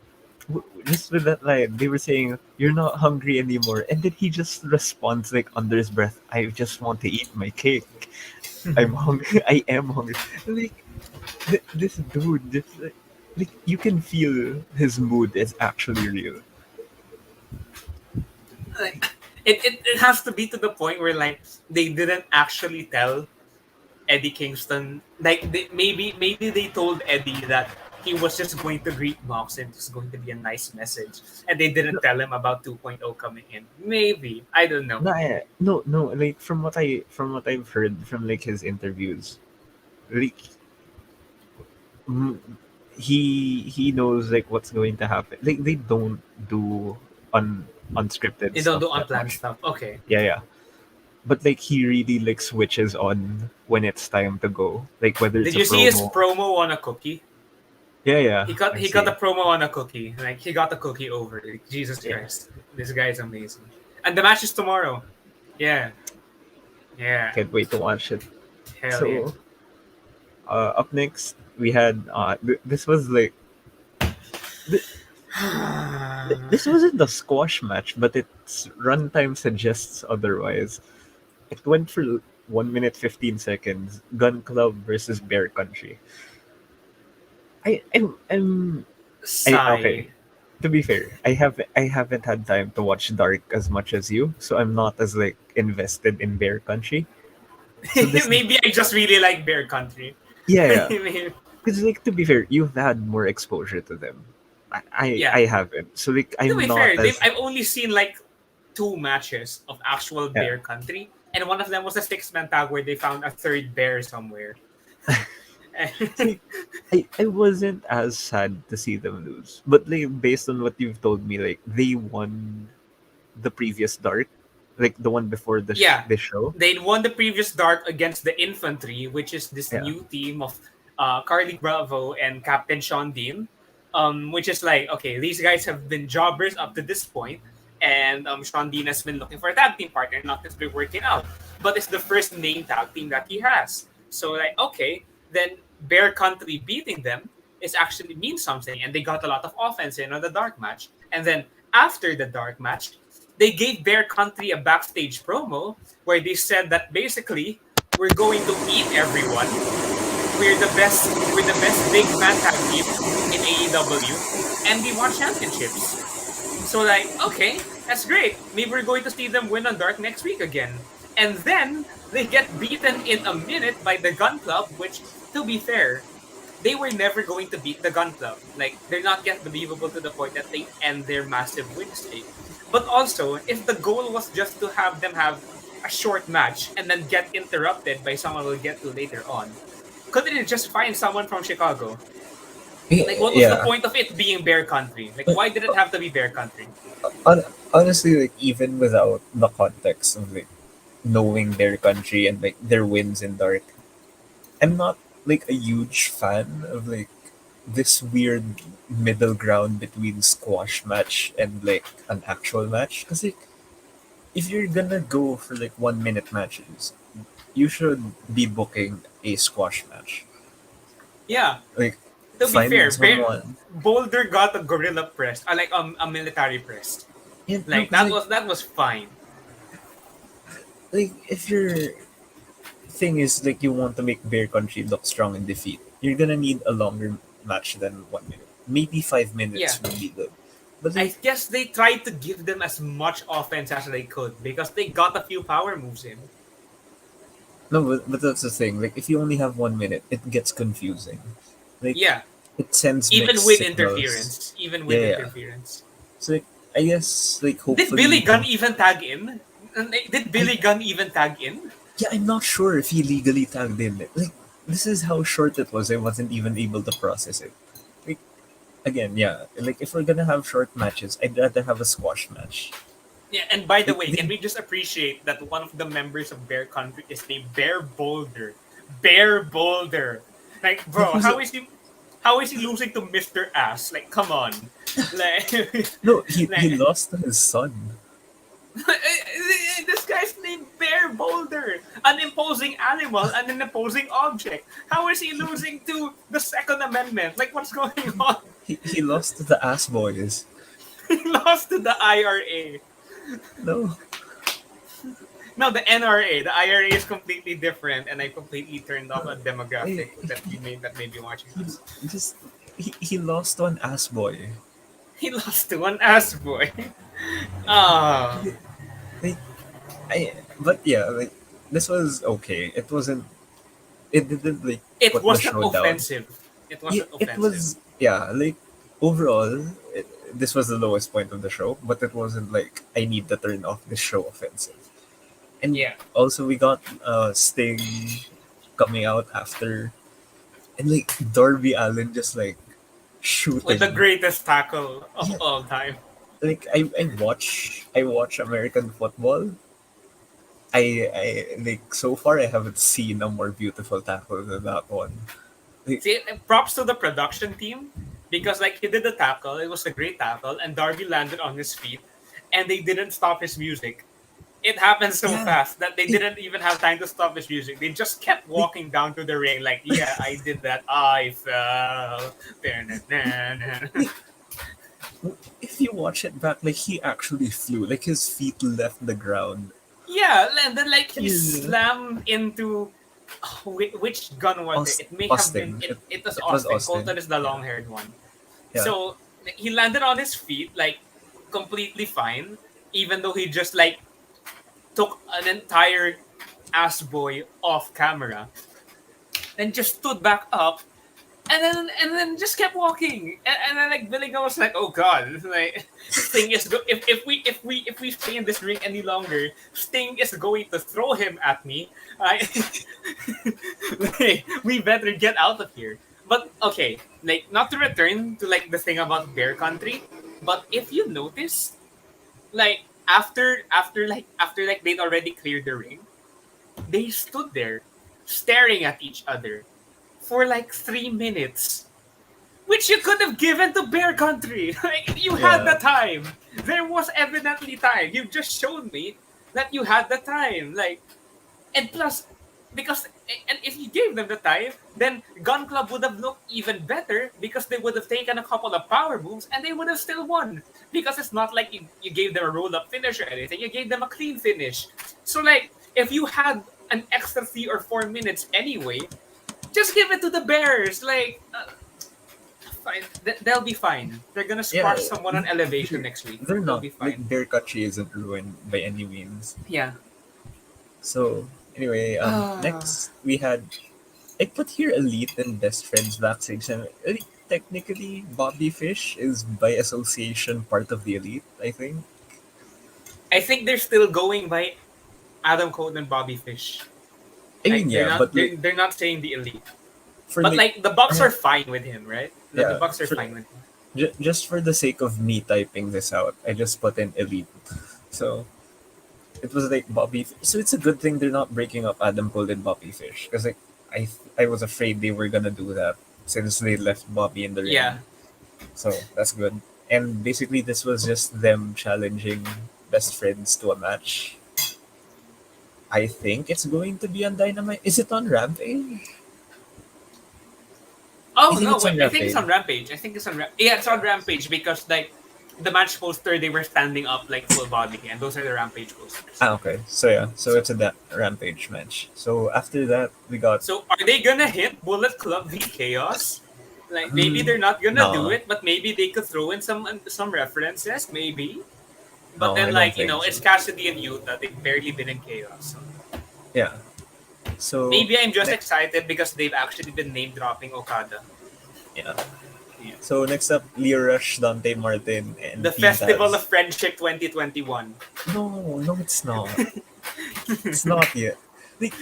[SPEAKER 1] just with that line, they were saying you're not hungry anymore, and then he just responds like under his breath, "I just want to eat my cake. I'm hungry. I am hungry." Like this dude, just like you can feel his mood is actually real.
[SPEAKER 2] Like, it has to be to the point where like they didn't actually tell Eddie Kingston. Like maybe they told Eddie that he was just going to greet Mox and it was going to be a nice message, and they didn't tell him about 2.0 coming in. Maybe I don't know.
[SPEAKER 1] No, no. Like from what I've heard from like his interviews, like mm, he knows like what's going to happen. Like they don't do unscripted
[SPEAKER 2] They don't do
[SPEAKER 1] stuff that
[SPEAKER 2] unplanned
[SPEAKER 1] much.
[SPEAKER 2] stuff. Okay.
[SPEAKER 1] Yeah, yeah. But like he really like switches on when it's time to go. Like whether it's
[SPEAKER 2] Did
[SPEAKER 1] a
[SPEAKER 2] you see his
[SPEAKER 1] promo.
[SPEAKER 2] promo on a cookie?
[SPEAKER 1] Yeah, yeah. I
[SPEAKER 2] He got
[SPEAKER 1] see.
[SPEAKER 2] a promo on a cookie. Like he got the cookie over. Like, Jesus
[SPEAKER 1] Yeah.
[SPEAKER 2] Christ, this guy is amazing. And the match is tomorrow. Yeah, yeah.
[SPEAKER 1] Can't wait to watch it.
[SPEAKER 2] Hell yeah.
[SPEAKER 1] So up next we had this was like th- this wasn't a squash match, but its runtime suggests otherwise. It went for 1 minute 15 seconds. Gun Club versus Bear Country. I'm okay.
[SPEAKER 2] Sigh.
[SPEAKER 1] To be fair, I haven't had time to watch Dark as much as you, so I'm not as like invested in Bear Country. So this,
[SPEAKER 2] Maybe I just really like Bear Country.
[SPEAKER 1] yeah, yeah.
[SPEAKER 2] Maybe-
[SPEAKER 1] Because like to be fair, you've had more exposure to them. I
[SPEAKER 2] yeah.
[SPEAKER 1] haven't. So like
[SPEAKER 2] To
[SPEAKER 1] I'm
[SPEAKER 2] be
[SPEAKER 1] not
[SPEAKER 2] fair,
[SPEAKER 1] as
[SPEAKER 2] I've only seen like two matches of actual
[SPEAKER 1] yeah.
[SPEAKER 2] Bear Country, and one of them was a six-man tag where they found a third bear somewhere.
[SPEAKER 1] So like, I wasn't as sad to see them lose. But like based on what you've told me, like they won the previous Dark, like the one before
[SPEAKER 2] Yeah,
[SPEAKER 1] this show.
[SPEAKER 2] they won the previous Dark against the Infantry, which is this
[SPEAKER 1] Yeah.
[SPEAKER 2] new team of Carly Bravo and Captain Sean Dean. Which is like, okay, these guys have been jobbers up to this point, and Sean Dean has been looking for a tag team partner, not it's been working out. But it's the first name tag team that he has. So like, okay, then Bear Country beating them is actually means something, and they got a lot of offense in on the dark match. And then after the dark match, they gave Bear Country a backstage promo where they said that basically we're going to eat everyone. We're the best big man tag team in AEW, and we want championships. So like, okay, that's great. Maybe we're going to see them win on Dark next week again. And then they get beaten in a minute by the Gun Club, which, to be fair, they were never going to beat the Gun Club. Like, they're not yet believable to the point that they end their massive win streak. But also, if the goal was just to have them have a short match and then get interrupted by someone we'll get to later on, couldn't it just find someone from Chicago? Like, what was the
[SPEAKER 1] Yeah.
[SPEAKER 2] point of it being Bear Country? Like, why did it have to be Bear Country?
[SPEAKER 1] Honestly, like even without the context of like knowing their country and like their wins in Dark, I'm not like a huge fan of like this weird middle ground between squash match and like an actual match. Because like if you're gonna go for like 1 minute matches, you should be booking a squash match.
[SPEAKER 2] Yeah,
[SPEAKER 1] Like
[SPEAKER 2] to be
[SPEAKER 1] find
[SPEAKER 2] fair,
[SPEAKER 1] someone.
[SPEAKER 2] Boulder got a gorilla press, like a military press.
[SPEAKER 1] Yeah, no,
[SPEAKER 2] Like
[SPEAKER 1] because
[SPEAKER 2] that was fine.
[SPEAKER 1] like if your thing is like you want to make Bear Country look strong in defeat, you're gonna need a longer match than 1 minute. Maybe five
[SPEAKER 2] Yeah,
[SPEAKER 1] minutes would be good. But
[SPEAKER 2] I
[SPEAKER 1] like
[SPEAKER 2] guess they tried to give them as much offense as they could because they got a few power moves in.
[SPEAKER 1] no, but that's the thing. Like if you only have 1 minute, it gets confusing. Like
[SPEAKER 2] Yeah,
[SPEAKER 1] it sends
[SPEAKER 2] even
[SPEAKER 1] mixed
[SPEAKER 2] with
[SPEAKER 1] signals.
[SPEAKER 2] interference, even with
[SPEAKER 1] Yeah, yeah.
[SPEAKER 2] interference.
[SPEAKER 1] So like, I guess like
[SPEAKER 2] Did
[SPEAKER 1] hopefully
[SPEAKER 2] Billy Gunn even tag in? Did
[SPEAKER 1] I
[SPEAKER 2] Billy Gunn even tag in?
[SPEAKER 1] yeah, I'm not sure if he legally tagged in. Like this is how short it was. I wasn't even able to process it. Like again, yeah. Like if we're gonna have short matches, I'd rather have a squash match.
[SPEAKER 2] Yeah, and by the
[SPEAKER 1] Like,
[SPEAKER 2] way, can we just appreciate that one of the members of Bear Country is named Bear Boulder? Bear Boulder. Like,
[SPEAKER 1] that
[SPEAKER 2] bro,
[SPEAKER 1] was
[SPEAKER 2] how is he losing to Mr. Ass? Like, come on. Like,
[SPEAKER 1] no. He
[SPEAKER 2] like
[SPEAKER 1] lost to his son.
[SPEAKER 2] this guy's named Bear Boulder. An imposing animal and an imposing object. How is he losing to the Second Amendment? Like, what's going on?
[SPEAKER 1] He lost to the ass boys.
[SPEAKER 2] He lost to the IRA.
[SPEAKER 1] No,
[SPEAKER 2] No, the NRA. The IRA is completely different, and I completely turned off a
[SPEAKER 1] he,
[SPEAKER 2] demographic that may be watching this.
[SPEAKER 1] just he lost to an ass boy.
[SPEAKER 2] He lost to an ass boy. Ah,
[SPEAKER 1] Like but yeah, like this was okay. It wasn't. It didn't like
[SPEAKER 2] it
[SPEAKER 1] put the
[SPEAKER 2] wasn't
[SPEAKER 1] show down.
[SPEAKER 2] offensive. It
[SPEAKER 1] Yeah,
[SPEAKER 2] wasn't
[SPEAKER 1] it
[SPEAKER 2] offensive.
[SPEAKER 1] was yeah. Like overall, this was the lowest point of the show, but it wasn't like I need to turn off this show offensive. And
[SPEAKER 2] Yeah,
[SPEAKER 1] also we got Sting coming out after, and like Darby Allen just like
[SPEAKER 2] with the
[SPEAKER 1] shooting.
[SPEAKER 2] greatest tackle of
[SPEAKER 1] Yeah,
[SPEAKER 2] all time.
[SPEAKER 1] like I watch American football. I like so far I haven't seen a more beautiful tackle than that one. Like,
[SPEAKER 2] See, props to the production team because like he did the tackle. It was a great tackle, and Darby landed on his feet, and they didn't stop his music. it happened so
[SPEAKER 1] Yeah,
[SPEAKER 2] fast that they
[SPEAKER 1] it,
[SPEAKER 2] didn't even have time to stop his music. They just kept
[SPEAKER 1] like,
[SPEAKER 2] walking down to the ring like, yeah, I did that. I fell.
[SPEAKER 1] like if you watch it back, like he actually flew, like his feet left the ground.
[SPEAKER 2] Yeah, and then like he
[SPEAKER 1] Yeah.
[SPEAKER 2] slammed into which gun was it? It may have been
[SPEAKER 1] Austin.
[SPEAKER 2] it was
[SPEAKER 1] It was
[SPEAKER 2] Austin.
[SPEAKER 1] Austin.
[SPEAKER 2] Colton is the
[SPEAKER 1] Yeah.
[SPEAKER 2] long haired one.
[SPEAKER 1] Yeah.
[SPEAKER 2] So he landed on his feet like completely fine, even though he just like took an entire ass boy off camera, then just stood back up and then just kept walking. And then like Billy Gunn was like, "Oh God, like Sting is if we stay in this ring any longer, Sting is going to throw him at me. I like, we better get out of here." But okay, like not to return to like the thing about Bear Country, but if you notice, like after they'd already cleared the ring, they stood there staring at each other for like 3 minutes, which you could have given to Bear Country. Like you had the
[SPEAKER 1] Yeah.
[SPEAKER 2] time. There was evidently time. You just showed me that you had the time. Like, and plus, because and if you gave them the time, then Gun Club would have looked even better because they would have taken a couple of power moves and they would have still won. Because it's not like you gave them a roll up finish or anything. You gave them a clean finish. So like, if you had an extra 3 or 4 minutes anyway, just give it to the Bears. Like, fine. They'll be fine. They're gonna
[SPEAKER 1] Yeah.
[SPEAKER 2] squash someone on elevation
[SPEAKER 1] They're,
[SPEAKER 2] next week.
[SPEAKER 1] they're
[SPEAKER 2] They'll
[SPEAKER 1] not
[SPEAKER 2] be
[SPEAKER 1] like
[SPEAKER 2] fine.
[SPEAKER 1] their Kachi isn't ruined by any means.
[SPEAKER 2] Yeah.
[SPEAKER 1] So anyway,
[SPEAKER 2] Ah.
[SPEAKER 1] next we had I put here Elite and Best Friends backstage, and Elite, technically Bobby Fish is by association part of the Elite. I think.
[SPEAKER 2] I think they're still going by Adam Cole and Bobby Fish.
[SPEAKER 1] I mean,
[SPEAKER 2] Like they're
[SPEAKER 1] yeah,
[SPEAKER 2] not
[SPEAKER 1] but like
[SPEAKER 2] they're not saying the elite.
[SPEAKER 1] for
[SPEAKER 2] But
[SPEAKER 1] like,
[SPEAKER 2] like the Bucks
[SPEAKER 1] uh,
[SPEAKER 2] are fine with him, right? The
[SPEAKER 1] yeah,
[SPEAKER 2] Bucks are
[SPEAKER 1] for
[SPEAKER 2] fine with him.
[SPEAKER 1] just for the sake of me typing this out, I just put in Elite. So it was like Bobby. So it's a good thing they're not breaking up Adam Cole and Bobby Fish, because like I was afraid they were gonna do that since they left Bobby in the ring.
[SPEAKER 2] Yeah.
[SPEAKER 1] So that's good. And basically, this was just them challenging Best Friends to a match. I think it's going to be on Dynamite. Is it on Rampage? I
[SPEAKER 2] Oh
[SPEAKER 1] think
[SPEAKER 2] no,
[SPEAKER 1] it's
[SPEAKER 2] wait.
[SPEAKER 1] on
[SPEAKER 2] I think it's
[SPEAKER 1] Rampage.
[SPEAKER 2] on Rampage. I think it's on yeah, it's on Rampage because like the match poster they were standing up like full body, and those are the Rampage posters.
[SPEAKER 1] Ah, okay. So yeah, so
[SPEAKER 2] So
[SPEAKER 1] it's a Rampage match. So after that, we got
[SPEAKER 2] so are they gonna hit Bullet Club v Chaos? Like maybe
[SPEAKER 1] hmm,
[SPEAKER 2] they're not gonna do
[SPEAKER 1] no,
[SPEAKER 2] it, but maybe they could throw in some references, maybe. But
[SPEAKER 1] no, I
[SPEAKER 2] then
[SPEAKER 1] don't
[SPEAKER 2] like you know,
[SPEAKER 1] think so.
[SPEAKER 2] it's Cassidy and Utah. They've barely been in Chaos. So
[SPEAKER 1] Yeah. So
[SPEAKER 2] maybe I'm just
[SPEAKER 1] next,
[SPEAKER 2] excited because they've actually been name dropping Okada.
[SPEAKER 1] yeah.
[SPEAKER 2] Yeah.
[SPEAKER 1] So next up, Leo Rush, Dante Martin, and
[SPEAKER 2] The
[SPEAKER 1] Team
[SPEAKER 2] Festival
[SPEAKER 1] Taz.
[SPEAKER 2] of Friendship 2021.
[SPEAKER 1] No, no, it's not. It's not yet. Like,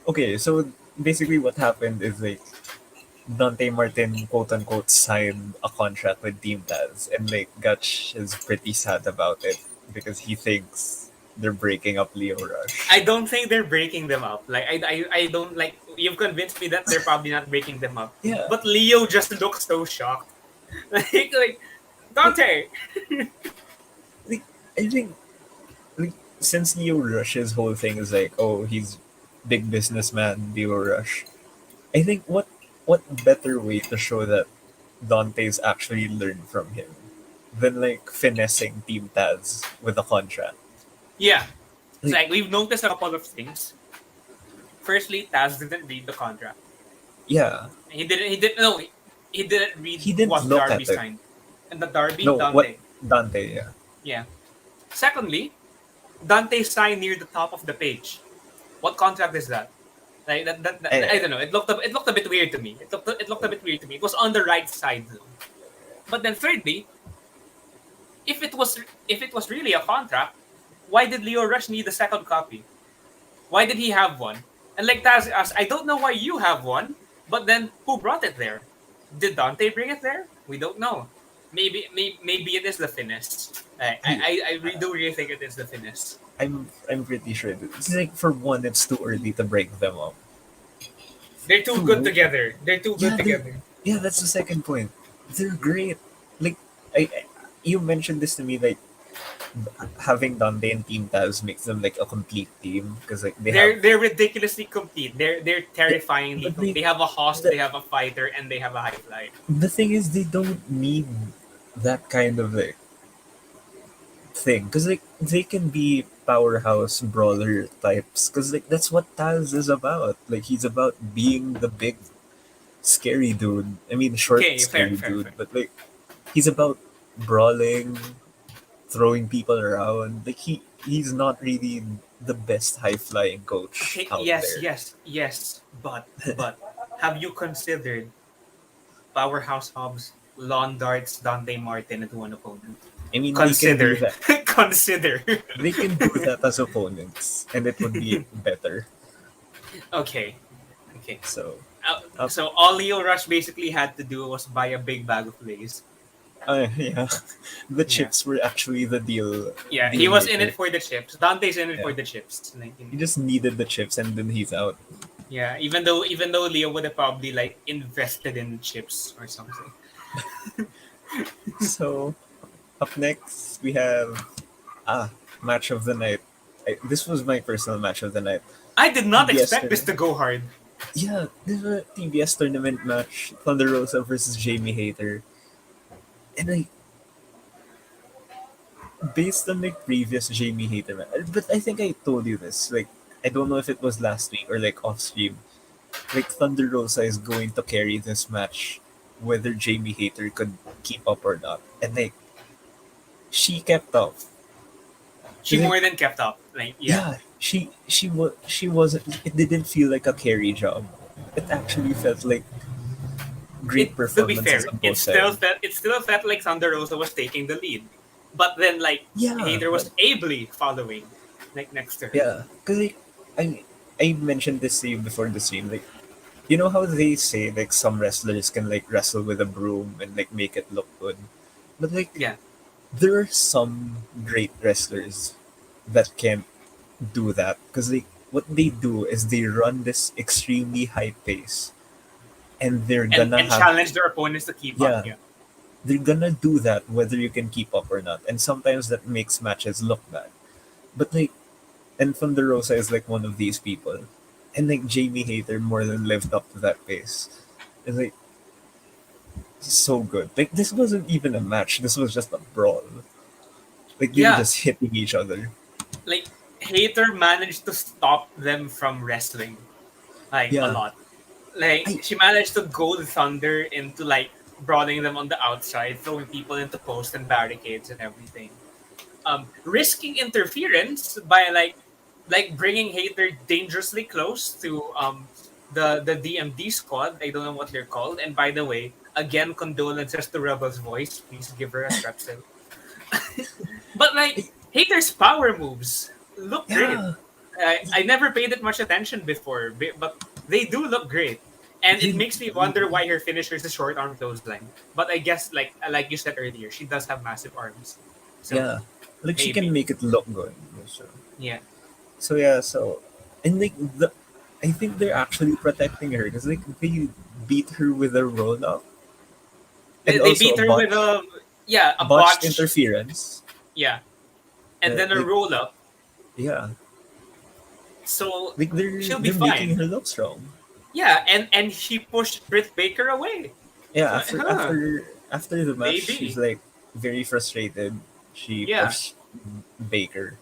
[SPEAKER 1] okay, so basically what happened is like Dante Martin quote unquote signed a contract with Team Taz, and like Gutch is pretty sad about it because he thinks they're breaking up Leo Rush.
[SPEAKER 2] I don't think they're breaking them up. Like I don't like you've convinced me that they're probably not breaking them up.
[SPEAKER 1] Yeah,
[SPEAKER 2] But Leo just looks so shocked. Like
[SPEAKER 1] like,
[SPEAKER 2] Dante.
[SPEAKER 1] like I think like since Leo Rush's whole thing is like, oh, he's big businessman Leo Rush. I think what better way to show that Dante's actually learned from him than like finessing Team Taz with a contract.
[SPEAKER 2] Yeah. It's
[SPEAKER 1] Like,
[SPEAKER 2] like we've noticed a couple of things. Firstly, Taz didn't read the contract.
[SPEAKER 1] yeah,
[SPEAKER 2] He didn't no he didn't read
[SPEAKER 1] he didn't
[SPEAKER 2] what
[SPEAKER 1] look
[SPEAKER 2] Darby
[SPEAKER 1] at it.
[SPEAKER 2] signed. And the Darby,
[SPEAKER 1] No, what
[SPEAKER 2] Dante.
[SPEAKER 1] Dante? Yeah,
[SPEAKER 2] Yeah. Secondly, Dante signed near the top of the page. What contract is that? Like I
[SPEAKER 1] eh,
[SPEAKER 2] don't know. It looked a bit weird to me. It looked a bit weird to me. It was on the right side though. But then thirdly, if it was really a contract, why did Leo Rush need a second copy? Why did he have one? And like Taz asked, I don't know why you have one, but then who brought it there? Did Dante bring it there? We don't know. Maybe it is the finesse.
[SPEAKER 1] he,
[SPEAKER 2] I do really think it is the finesse.
[SPEAKER 1] I'm pretty sure. It's like for one, it's too early to break them up.
[SPEAKER 2] They're too good
[SPEAKER 1] Two,
[SPEAKER 2] together. They're too good
[SPEAKER 1] yeah,
[SPEAKER 2] together.
[SPEAKER 1] that's the second point. They're great. Like I you mentioned this to me like having Dante and Team Taz makes them like a complete team because like they have
[SPEAKER 2] They're ridiculously complete. They're
[SPEAKER 1] yeah,
[SPEAKER 2] terrifyingly
[SPEAKER 1] but
[SPEAKER 2] complete. They have a host, they have a fighter, and they have a high flyer.
[SPEAKER 1] the thing is they don't need that kind of like thing because like they can be powerhouse brawler types because like that's what Taz is about. Like he's about being the big scary dude. I mean, short
[SPEAKER 2] Okay, fair,
[SPEAKER 1] scary
[SPEAKER 2] fair,
[SPEAKER 1] dude,
[SPEAKER 2] fair.
[SPEAKER 1] but like he's about brawling, throwing people around. Like he's not really the best high flying coach
[SPEAKER 2] Okay,
[SPEAKER 1] out
[SPEAKER 2] yes,
[SPEAKER 1] there.
[SPEAKER 2] yes, yes. But have you considered Powerhouse Hobbs, Lawn Darts, Dante Martin as one opponent?
[SPEAKER 1] I mean, they can do
[SPEAKER 2] Consider.
[SPEAKER 1] that.
[SPEAKER 2] Consider.
[SPEAKER 1] They can do that as opponents, and it would be better.
[SPEAKER 2] Okay. Okay.
[SPEAKER 1] So,
[SPEAKER 2] Uh,
[SPEAKER 1] uh,
[SPEAKER 2] so all Leo Rush basically had to do was buy a big bag of Lays.
[SPEAKER 1] yeah, the
[SPEAKER 2] Yeah.
[SPEAKER 1] chips were actually the
[SPEAKER 2] Yeah, he
[SPEAKER 1] deal
[SPEAKER 2] was in it
[SPEAKER 1] maker.
[SPEAKER 2] for the chips. Dante's in it
[SPEAKER 1] Yeah,
[SPEAKER 2] for the chips. Like,
[SPEAKER 1] he just needed the chips, and then he's out.
[SPEAKER 2] yeah, even though Leo would have probably like invested in chips or something.
[SPEAKER 1] So, up next we have match of the night. This was my personal match of the night.
[SPEAKER 2] I did not
[SPEAKER 1] TBS
[SPEAKER 2] expect this
[SPEAKER 1] tournament.
[SPEAKER 2] to go hard.
[SPEAKER 1] Yeah, this was a TBS tournament match. Thunder Rosa versus Jamie Hayter. And I based on like previous Jamie Hayter match, but I think I told you this. Like I don't know if it was last week or like off stream. Like Thunder Rosa is going to carry this match, whether Jamie Hayter could keep up or not. And like she kept up.
[SPEAKER 2] She
[SPEAKER 1] Like
[SPEAKER 2] more than kept up. Like, yeah.
[SPEAKER 1] yeah, she wasn't. It didn't feel like a carry job. It actually felt like great
[SPEAKER 2] It to be
[SPEAKER 1] performances
[SPEAKER 2] fair,
[SPEAKER 1] on both sides.
[SPEAKER 2] it still felt like Thunder Rosa was taking the lead, but then like
[SPEAKER 1] Yeah,
[SPEAKER 2] Hater
[SPEAKER 1] but
[SPEAKER 2] was ably following, like next to her.
[SPEAKER 1] yeah, because like I I mentioned this to you before the stream. Like you know how they say like some wrestlers can like wrestle with a broom and like make it look good, but like
[SPEAKER 2] Yeah,
[SPEAKER 1] there are some great wrestlers that can't do that because like what they do is they run this extremely high pace and they're gonna
[SPEAKER 2] and
[SPEAKER 1] have
[SPEAKER 2] challenge their opponents to keep up.
[SPEAKER 1] yeah
[SPEAKER 2] Yeah,
[SPEAKER 1] they're gonna do that whether you can keep up or not, and sometimes that makes matches look bad, but like and Thunder Rosa is like one of these people, and like Jamie Hayter more than lived up to that pace. It's like so good. Like this wasn't even a match. This was just a brawl. Like they were
[SPEAKER 2] yeah.
[SPEAKER 1] just hitting each other.
[SPEAKER 2] Like Hater managed to stop them from wrestling, like a
[SPEAKER 1] Yeah.
[SPEAKER 2] lot. Like
[SPEAKER 1] I
[SPEAKER 2] she managed to goad Thunder into like brawling them on the outside, throwing people into posts and barricades and everything. Risking interference by like bringing Hater dangerously close to the DMD squad. I don't know what they're called. And by the way, again condolences to Rebel's voice. Please give her a strepsil. But like Hater's power moves look great.
[SPEAKER 1] yeah.
[SPEAKER 2] I never paid it much attention before, but they do look great. And it
[SPEAKER 1] They
[SPEAKER 2] makes me wonder why her finisher is a short arm clothesline. But I guess like you said earlier, she does have massive arms. So
[SPEAKER 1] yeah. Like she can
[SPEAKER 2] maybe.
[SPEAKER 1] make it look good. So,
[SPEAKER 2] Yeah.
[SPEAKER 1] so yeah, so and like the I think they're actually protecting her because like they beat her with a roll up and
[SPEAKER 2] They
[SPEAKER 1] also
[SPEAKER 2] beat
[SPEAKER 1] a
[SPEAKER 2] her with a
[SPEAKER 1] botched
[SPEAKER 2] botch.
[SPEAKER 1] interference.
[SPEAKER 2] Yeah. And then a
[SPEAKER 1] Like
[SPEAKER 2] roll up.
[SPEAKER 1] yeah,
[SPEAKER 2] So
[SPEAKER 1] like
[SPEAKER 2] she'll be
[SPEAKER 1] they're making
[SPEAKER 2] fine.
[SPEAKER 1] her look strong.
[SPEAKER 2] Yeah, and she pushed Britt Baker away.
[SPEAKER 1] Yeah,
[SPEAKER 2] So
[SPEAKER 1] after the match, she's
[SPEAKER 2] maybe.
[SPEAKER 1] like very frustrated. She
[SPEAKER 2] Yeah.
[SPEAKER 1] pushed Baker.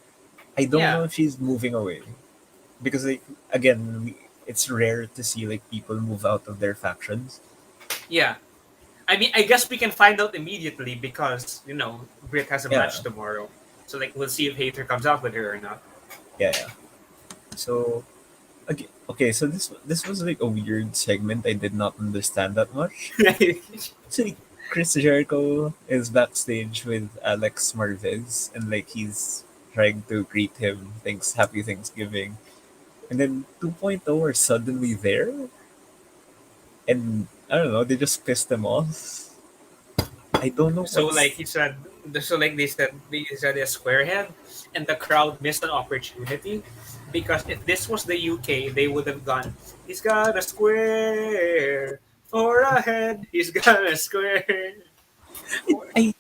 [SPEAKER 1] I don't
[SPEAKER 2] Yeah.
[SPEAKER 1] know if she's moving away because like again, it's rare to see like people move out of their factions.
[SPEAKER 2] Yeah. I mean, I guess we can find out immediately because, Britt has a
[SPEAKER 1] Yeah,
[SPEAKER 2] match tomorrow. So, like, we'll see if Hater comes out with her or not.
[SPEAKER 1] yeah, yeah. So okay, so this was like a weird segment. I did not understand that much. So like, Chris Jericho is backstage with Alex Marvez, and like he's trying to greet him, thanks Happy Thanksgiving, and then 2.0 are suddenly there, and I don't know, they just pissed him off. I don't know
[SPEAKER 2] So, like,
[SPEAKER 1] what's
[SPEAKER 2] he said, so, like, they said a squarehead, and the crowd missed an opportunity because if this was the UK, they would have gone, he's got a square for a head, he's got a square.
[SPEAKER 1] I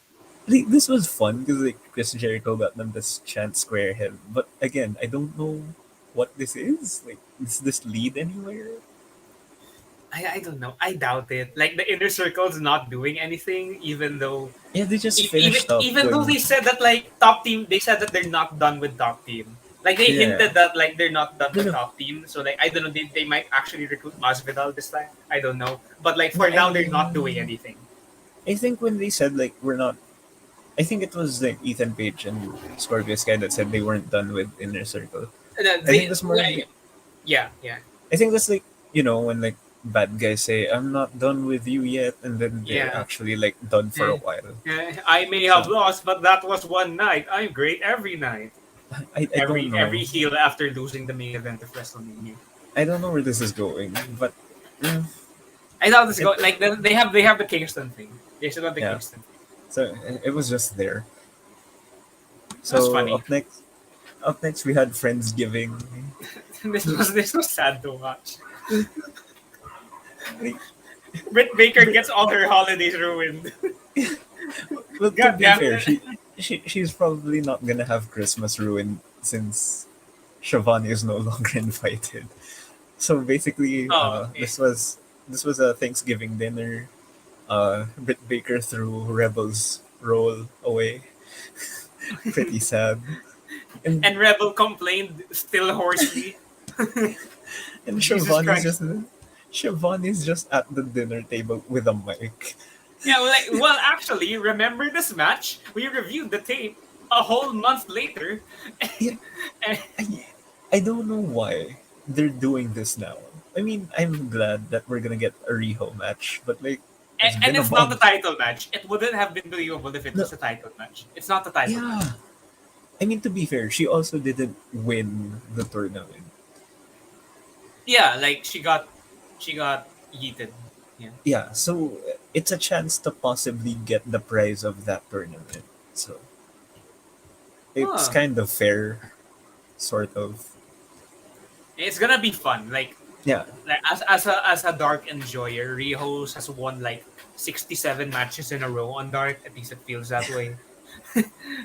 [SPEAKER 1] like, this was fun because like Chris Jericho got them this chant square head, but again, I don't know what this is. Like, is this lead anywhere?
[SPEAKER 2] I don't know. I doubt it. Like the inner circle's not doing anything, even though
[SPEAKER 1] Yeah, they just
[SPEAKER 2] even
[SPEAKER 1] finished up
[SPEAKER 2] even though
[SPEAKER 1] when
[SPEAKER 2] they said that like top team, they said that they're not done with top team. Like they
[SPEAKER 1] yeah.
[SPEAKER 2] hinted that like they're not done
[SPEAKER 1] No,
[SPEAKER 2] with
[SPEAKER 1] no,
[SPEAKER 2] top team. So like I don't know, they might actually recruit Masvidal this time. I don't know. But like
[SPEAKER 1] no.
[SPEAKER 2] for now, they're not doing anything.
[SPEAKER 1] I think when they said like we're not, I think it was like Ethan Page and Scorpio Sky that said they weren't done with Inner Circle. I think that's more like
[SPEAKER 2] Yeah, yeah,
[SPEAKER 1] I think that's like when like bad guys say I'm not done with you yet, and then they're
[SPEAKER 2] yeah.
[SPEAKER 1] actually like done for a
[SPEAKER 2] Eh,
[SPEAKER 1] while.
[SPEAKER 2] I may have
[SPEAKER 1] So
[SPEAKER 2] lost, but that was one night. I'm great every night.
[SPEAKER 1] I don't
[SPEAKER 2] Every
[SPEAKER 1] know.
[SPEAKER 2] heel after losing the main event of WrestleMania.
[SPEAKER 1] I don't know where this is going, but mm,
[SPEAKER 2] I thought this
[SPEAKER 1] it
[SPEAKER 2] go like they have the Kingston thing. They still have the
[SPEAKER 1] yeah.
[SPEAKER 2] Kingston thing.
[SPEAKER 1] So it was just there.
[SPEAKER 2] That's
[SPEAKER 1] So
[SPEAKER 2] funny.
[SPEAKER 1] up next we had Friendsgiving.
[SPEAKER 2] This was sad to watch.
[SPEAKER 1] Like,
[SPEAKER 2] Britt Baker gets all her holidays ruined.
[SPEAKER 1] well, to
[SPEAKER 2] God
[SPEAKER 1] be
[SPEAKER 2] damn
[SPEAKER 1] fair,
[SPEAKER 2] it.
[SPEAKER 1] she's probably not gonna have Christmas ruined since Shivani is no longer invited. So basically,
[SPEAKER 2] Oh, okay.
[SPEAKER 1] this was a Thanksgiving dinner. Britt Baker threw Rebel's roll away. Pretty sad. And
[SPEAKER 2] And Rebel complained still hoarsely.
[SPEAKER 1] and
[SPEAKER 2] Jesus Christ.
[SPEAKER 1] Shivani's just at the dinner table with a mic.
[SPEAKER 2] Yeah, actually, remember this match? We reviewed the tape a whole month later.
[SPEAKER 1] Yeah,
[SPEAKER 2] and,
[SPEAKER 1] I, I don't know why they're doing this now. I mean, I'm glad that we're gonna get a Riho match, but like, it's
[SPEAKER 2] and
[SPEAKER 1] been a
[SPEAKER 2] it's not the
[SPEAKER 1] month.
[SPEAKER 2] title match. It wouldn't have been believable if it
[SPEAKER 1] No,
[SPEAKER 2] was a title match. It's not the title match.
[SPEAKER 1] yeah. I mean, to be fair, she also didn't win the tournament.
[SPEAKER 2] Yeah, like she got yeeted. Yeah.
[SPEAKER 1] Yeah, so it's a chance to possibly get the prize of that tournament. So it's
[SPEAKER 2] Huh.
[SPEAKER 1] kind of fair, sort of.
[SPEAKER 2] It's gonna be fun.
[SPEAKER 1] Yeah,
[SPEAKER 2] As a Dark enjoyer, Riho has won like 67 matches in a row on Dark. At least it feels that way.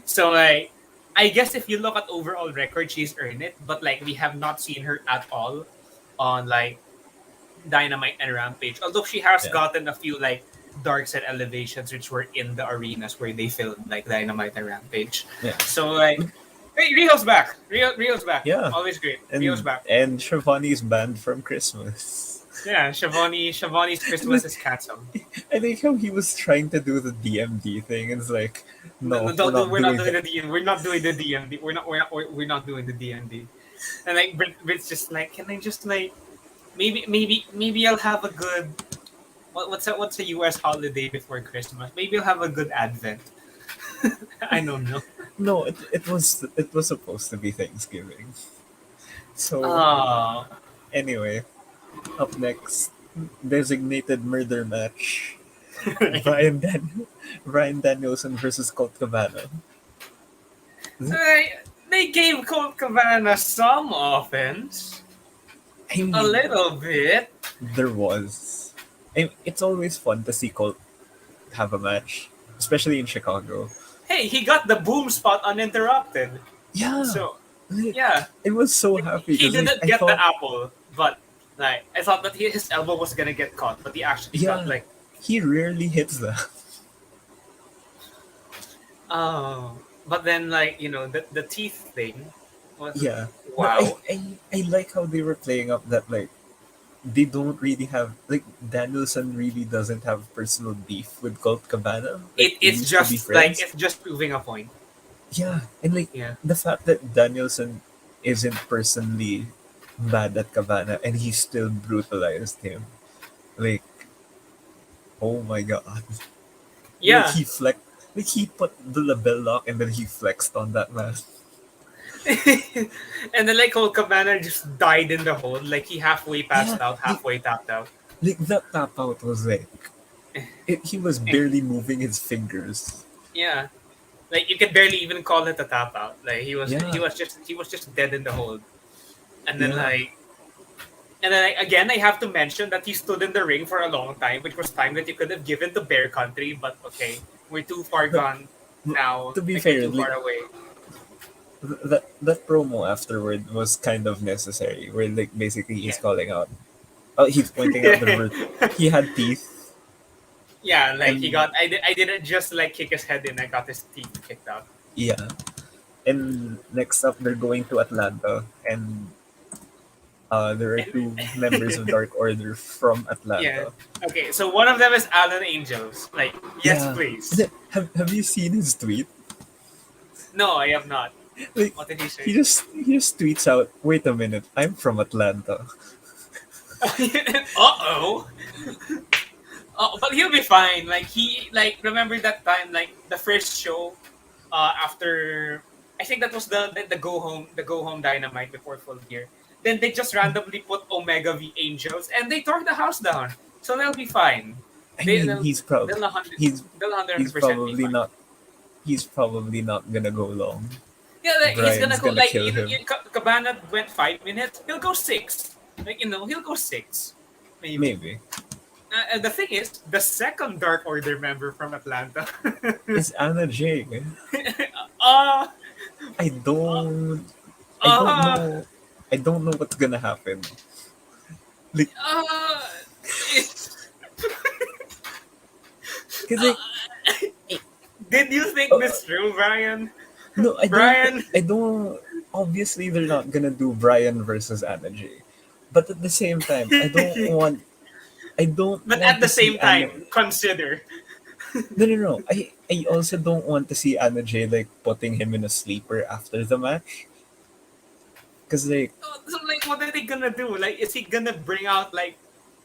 [SPEAKER 2] So like, I guess if you look at overall record, she's earned it. But like, we have not seen her at all on like Dynamite and Rampage. Although she has
[SPEAKER 1] yeah,
[SPEAKER 2] gotten a few like dark set elevations, which were in the arenas where they filmed like Dynamite and Rampage.
[SPEAKER 1] yeah,
[SPEAKER 2] So like, hey, Rio's back. Rio's back.
[SPEAKER 1] yeah.
[SPEAKER 2] Always great. Rio's
[SPEAKER 1] And
[SPEAKER 2] back.
[SPEAKER 1] and Shivani's banned from Christmas.
[SPEAKER 2] Yeah, Shivani's Christmas is cancelled.
[SPEAKER 1] I like how he was trying to do the DMD thing. And it's like,
[SPEAKER 2] No,
[SPEAKER 1] no,
[SPEAKER 2] no,
[SPEAKER 1] we're
[SPEAKER 2] don't,
[SPEAKER 1] not
[SPEAKER 2] we're not
[SPEAKER 1] doing
[SPEAKER 2] doing
[SPEAKER 1] that.
[SPEAKER 2] the DMD. We're not doing the DMD. We're not doing the DMD. And like Brit's just like, can I just like maybe I'll have a good what's a US holiday before Christmas? Maybe I'll have a good Advent. I don't know.
[SPEAKER 1] No, it was supposed to be Thanksgiving. So
[SPEAKER 2] Oh,
[SPEAKER 1] anyway, up next, designated murder match. Brian Dan- Brian Danielson versus Colt Cabana.
[SPEAKER 2] they gave Colt Cabana some offense,
[SPEAKER 1] I
[SPEAKER 2] a
[SPEAKER 1] mean,
[SPEAKER 2] little bit.
[SPEAKER 1] there was. It's always fun to see Colt have a match, especially in Chicago.
[SPEAKER 2] Hey, he got the boom spot uninterrupted.
[SPEAKER 1] Yeah,
[SPEAKER 2] So
[SPEAKER 1] like,
[SPEAKER 2] yeah,
[SPEAKER 1] I was so happy
[SPEAKER 2] he
[SPEAKER 1] because like
[SPEAKER 2] didn't
[SPEAKER 1] I
[SPEAKER 2] get the
[SPEAKER 1] thought,
[SPEAKER 2] apple, but like I thought that his elbow was gonna get caught, but he actually got
[SPEAKER 1] yeah,
[SPEAKER 2] like
[SPEAKER 1] he rarely hits that.
[SPEAKER 2] oh. But then like the teeth thing was
[SPEAKER 1] Yeah, no,
[SPEAKER 2] wow.
[SPEAKER 1] I like how they were playing up that like they don't really have like Danielson really doesn't have personal beef with Colt Cabana. Like they
[SPEAKER 2] It's
[SPEAKER 1] used to be
[SPEAKER 2] just like
[SPEAKER 1] friends.
[SPEAKER 2] it's just proving a point.
[SPEAKER 1] Yeah, and like
[SPEAKER 2] Yeah.
[SPEAKER 1] the fact that Danielson isn't personally mad at Cabana and he still brutalized him. Like, oh my god. Like
[SPEAKER 2] Yeah.
[SPEAKER 1] he put the label lock and then he flexed on that man.
[SPEAKER 2] And then like Colt Cabana just died in the hole, like he halfway
[SPEAKER 1] Yeah,
[SPEAKER 2] passed out, halfway tapped out.
[SPEAKER 1] like that tap out was like he was barely moving his fingers.
[SPEAKER 2] Yeah. Like you could barely even call it a tap out. Like he was
[SPEAKER 1] Yeah,
[SPEAKER 2] he was just dead in the hole. And then
[SPEAKER 1] yeah.
[SPEAKER 2] like again I have to mention that he stood in the ring for a long time, which was time that you could have given to Bear Country, but okay, we're too far
[SPEAKER 1] But
[SPEAKER 2] gone. now,
[SPEAKER 1] To be
[SPEAKER 2] like we're
[SPEAKER 1] fair,
[SPEAKER 2] too
[SPEAKER 1] like
[SPEAKER 2] far away.
[SPEAKER 1] that promo afterward was kind of necessary. Where like basically he's
[SPEAKER 2] Yeah.
[SPEAKER 1] calling out, oh, he's pointing out he had teeth,
[SPEAKER 2] Yeah, like he
[SPEAKER 1] and
[SPEAKER 2] got. I didn't just like kick his head in. I got his teeth kicked out.
[SPEAKER 1] yeah. And next up, they're going to Atlanta, and there are
[SPEAKER 2] And
[SPEAKER 1] two members of Dark Order from
[SPEAKER 2] yeah.
[SPEAKER 1] Atlanta.
[SPEAKER 2] Okay, so one of them is Alan Angels. Like, yes,
[SPEAKER 1] Yeah. And
[SPEAKER 2] please.
[SPEAKER 1] then, have you seen his tweet?
[SPEAKER 2] No, I have not.
[SPEAKER 1] Like
[SPEAKER 2] What did he say?
[SPEAKER 1] he just tweets out, "Wait a minute, I'm from Atlanta."
[SPEAKER 2] Uh-oh. Oh, but he'll be fine. Like he like remember that time like the first show after I think that was the go home Dynamite before Full Gear. Then they just randomly put Omega v Angels and they tore the house down. So they'll be fine.
[SPEAKER 1] I
[SPEAKER 2] They
[SPEAKER 1] mean,
[SPEAKER 2] they'll they'll 100
[SPEAKER 1] he's
[SPEAKER 2] they'll
[SPEAKER 1] he's
[SPEAKER 2] 100% be
[SPEAKER 1] probably
[SPEAKER 2] fine.
[SPEAKER 1] not he's probably not gonna go long.
[SPEAKER 2] Yeah, like, he's gonna
[SPEAKER 1] Brian's
[SPEAKER 2] go
[SPEAKER 1] gonna
[SPEAKER 2] like
[SPEAKER 1] kill him.
[SPEAKER 2] Cabana went 5 minutes. He'll go six. Like he'll go six, maybe.
[SPEAKER 1] Maybe.
[SPEAKER 2] And the thing is, the second Dark Order member from Atlanta.
[SPEAKER 1] It's Anna Jay.
[SPEAKER 2] uh,
[SPEAKER 1] I don't I don't
[SPEAKER 2] uh,
[SPEAKER 1] know I don't know what's gonna happen. Like,
[SPEAKER 2] uh,
[SPEAKER 1] cause like
[SPEAKER 2] did you think
[SPEAKER 1] uh,
[SPEAKER 2] this through, Brian?
[SPEAKER 1] no,
[SPEAKER 2] Brian?
[SPEAKER 1] I don't. Obviously, they're not gonna do Brian versus Anna Jay, but at the same time, I don't
[SPEAKER 2] But
[SPEAKER 1] want
[SPEAKER 2] at
[SPEAKER 1] to
[SPEAKER 2] the
[SPEAKER 1] see
[SPEAKER 2] same
[SPEAKER 1] Anna.
[SPEAKER 2] time, consider.
[SPEAKER 1] No, no, no. I also don't want to see Anna Jay like putting him in a sleeper after the match, cause like
[SPEAKER 2] So, like, what are they gonna do? Like, is he gonna bring out, like,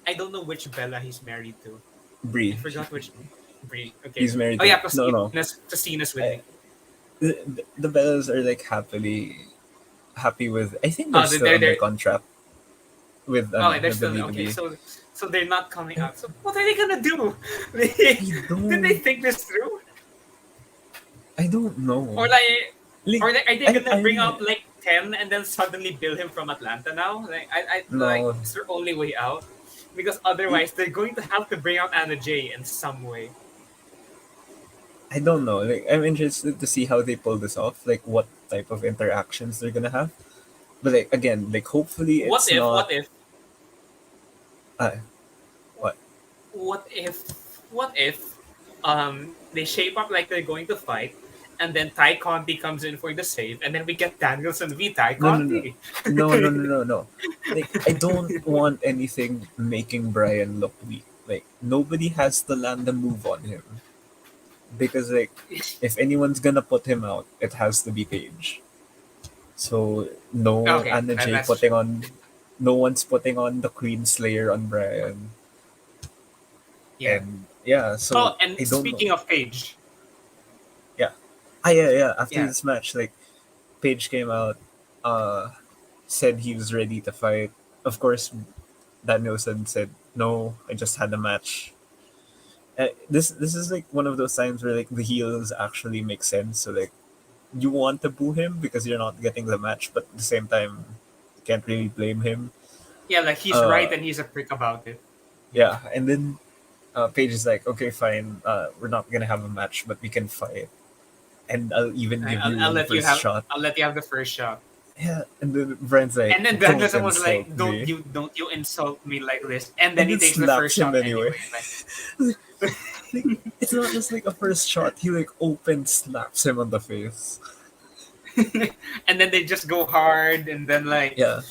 [SPEAKER 2] I don't know which Bella he's married to. I
[SPEAKER 1] Brie,
[SPEAKER 2] forgot which. Brie. Okay.
[SPEAKER 1] he's married
[SPEAKER 2] Oh,
[SPEAKER 1] to
[SPEAKER 2] yeah,
[SPEAKER 1] no.
[SPEAKER 2] Christina's with
[SPEAKER 1] I,
[SPEAKER 2] me.
[SPEAKER 1] the Bellas are like happy with. I think they're
[SPEAKER 2] Oh,
[SPEAKER 1] still under
[SPEAKER 2] they're
[SPEAKER 1] contract
[SPEAKER 2] oh, they're
[SPEAKER 1] with
[SPEAKER 2] still okay.
[SPEAKER 1] WWE.
[SPEAKER 2] So they're not coming out. So what are they gonna do?
[SPEAKER 1] I
[SPEAKER 2] Did they
[SPEAKER 1] don't
[SPEAKER 2] think this through,
[SPEAKER 1] I don't know.
[SPEAKER 2] or like,
[SPEAKER 1] Like
[SPEAKER 2] are they
[SPEAKER 1] I
[SPEAKER 2] gonna bring
[SPEAKER 1] I
[SPEAKER 2] out like 10 and then suddenly bill him from Atlanta now? Like I like
[SPEAKER 1] no.
[SPEAKER 2] it's their only way out, because otherwise they're going to have to bring out Anna Jay in some way.
[SPEAKER 1] I don't know. Like I'm interested to see how they pull this off. Like what type of interactions they're gonna have. But like again, like hopefully
[SPEAKER 2] What
[SPEAKER 1] it's
[SPEAKER 2] if?
[SPEAKER 1] not.
[SPEAKER 2] What if?
[SPEAKER 1] Uh, what?
[SPEAKER 2] What if? What if? They shape up like they're going to fight, and then Ty Conti comes in for the save, and then we get Danielson v Ty
[SPEAKER 1] No, no, no,
[SPEAKER 2] Conti.
[SPEAKER 1] no. Like I don't want anything making Brian look weak. Like nobody has to land a move on him because like if anyone's gonna put him out, it has to be Paige. So no
[SPEAKER 2] Okay,
[SPEAKER 1] Anna Jay
[SPEAKER 2] that's true.
[SPEAKER 1] putting on. No one's putting on the Queen Slayer on Brian.
[SPEAKER 2] Yeah.
[SPEAKER 1] And yeah,
[SPEAKER 2] Oh,
[SPEAKER 1] so
[SPEAKER 2] and
[SPEAKER 1] I don't know.
[SPEAKER 2] speaking of Paige,
[SPEAKER 1] Yeah. Yeah. After
[SPEAKER 2] yeah,
[SPEAKER 1] this match, like Paige came out, uh, said he was ready to fight. Of course, Danielson said, "No, I just had a match." This is like one of those times where like the heels actually make sense. So like you want to boo him because you're not getting the match, but at the same time, you can't really blame him.
[SPEAKER 2] yeah, like he's
[SPEAKER 1] Uh,
[SPEAKER 2] right and he's a prick about it.
[SPEAKER 1] yeah, and then Paige is like, "Okay, fine. We're not gonna have a match, but we can fight, and I'll even give you
[SPEAKER 2] I'll
[SPEAKER 1] the
[SPEAKER 2] let you
[SPEAKER 1] first
[SPEAKER 2] have
[SPEAKER 1] shot."
[SPEAKER 2] I'll let you have the first shot.
[SPEAKER 1] Yeah, and then Brent's like,
[SPEAKER 2] And then
[SPEAKER 1] "Don't
[SPEAKER 2] Danielson was
[SPEAKER 1] insult
[SPEAKER 2] like,
[SPEAKER 1] me,"
[SPEAKER 2] don't you insult me like this." And then
[SPEAKER 1] and
[SPEAKER 2] he
[SPEAKER 1] then
[SPEAKER 2] takes the
[SPEAKER 1] slaps
[SPEAKER 2] first
[SPEAKER 1] him
[SPEAKER 2] shot
[SPEAKER 1] anyway.
[SPEAKER 2] anyway. Like,
[SPEAKER 1] Like, it's not just like a first shot; he like open slaps him on the face.
[SPEAKER 2] and then they just go hard, and then like
[SPEAKER 1] Yeah,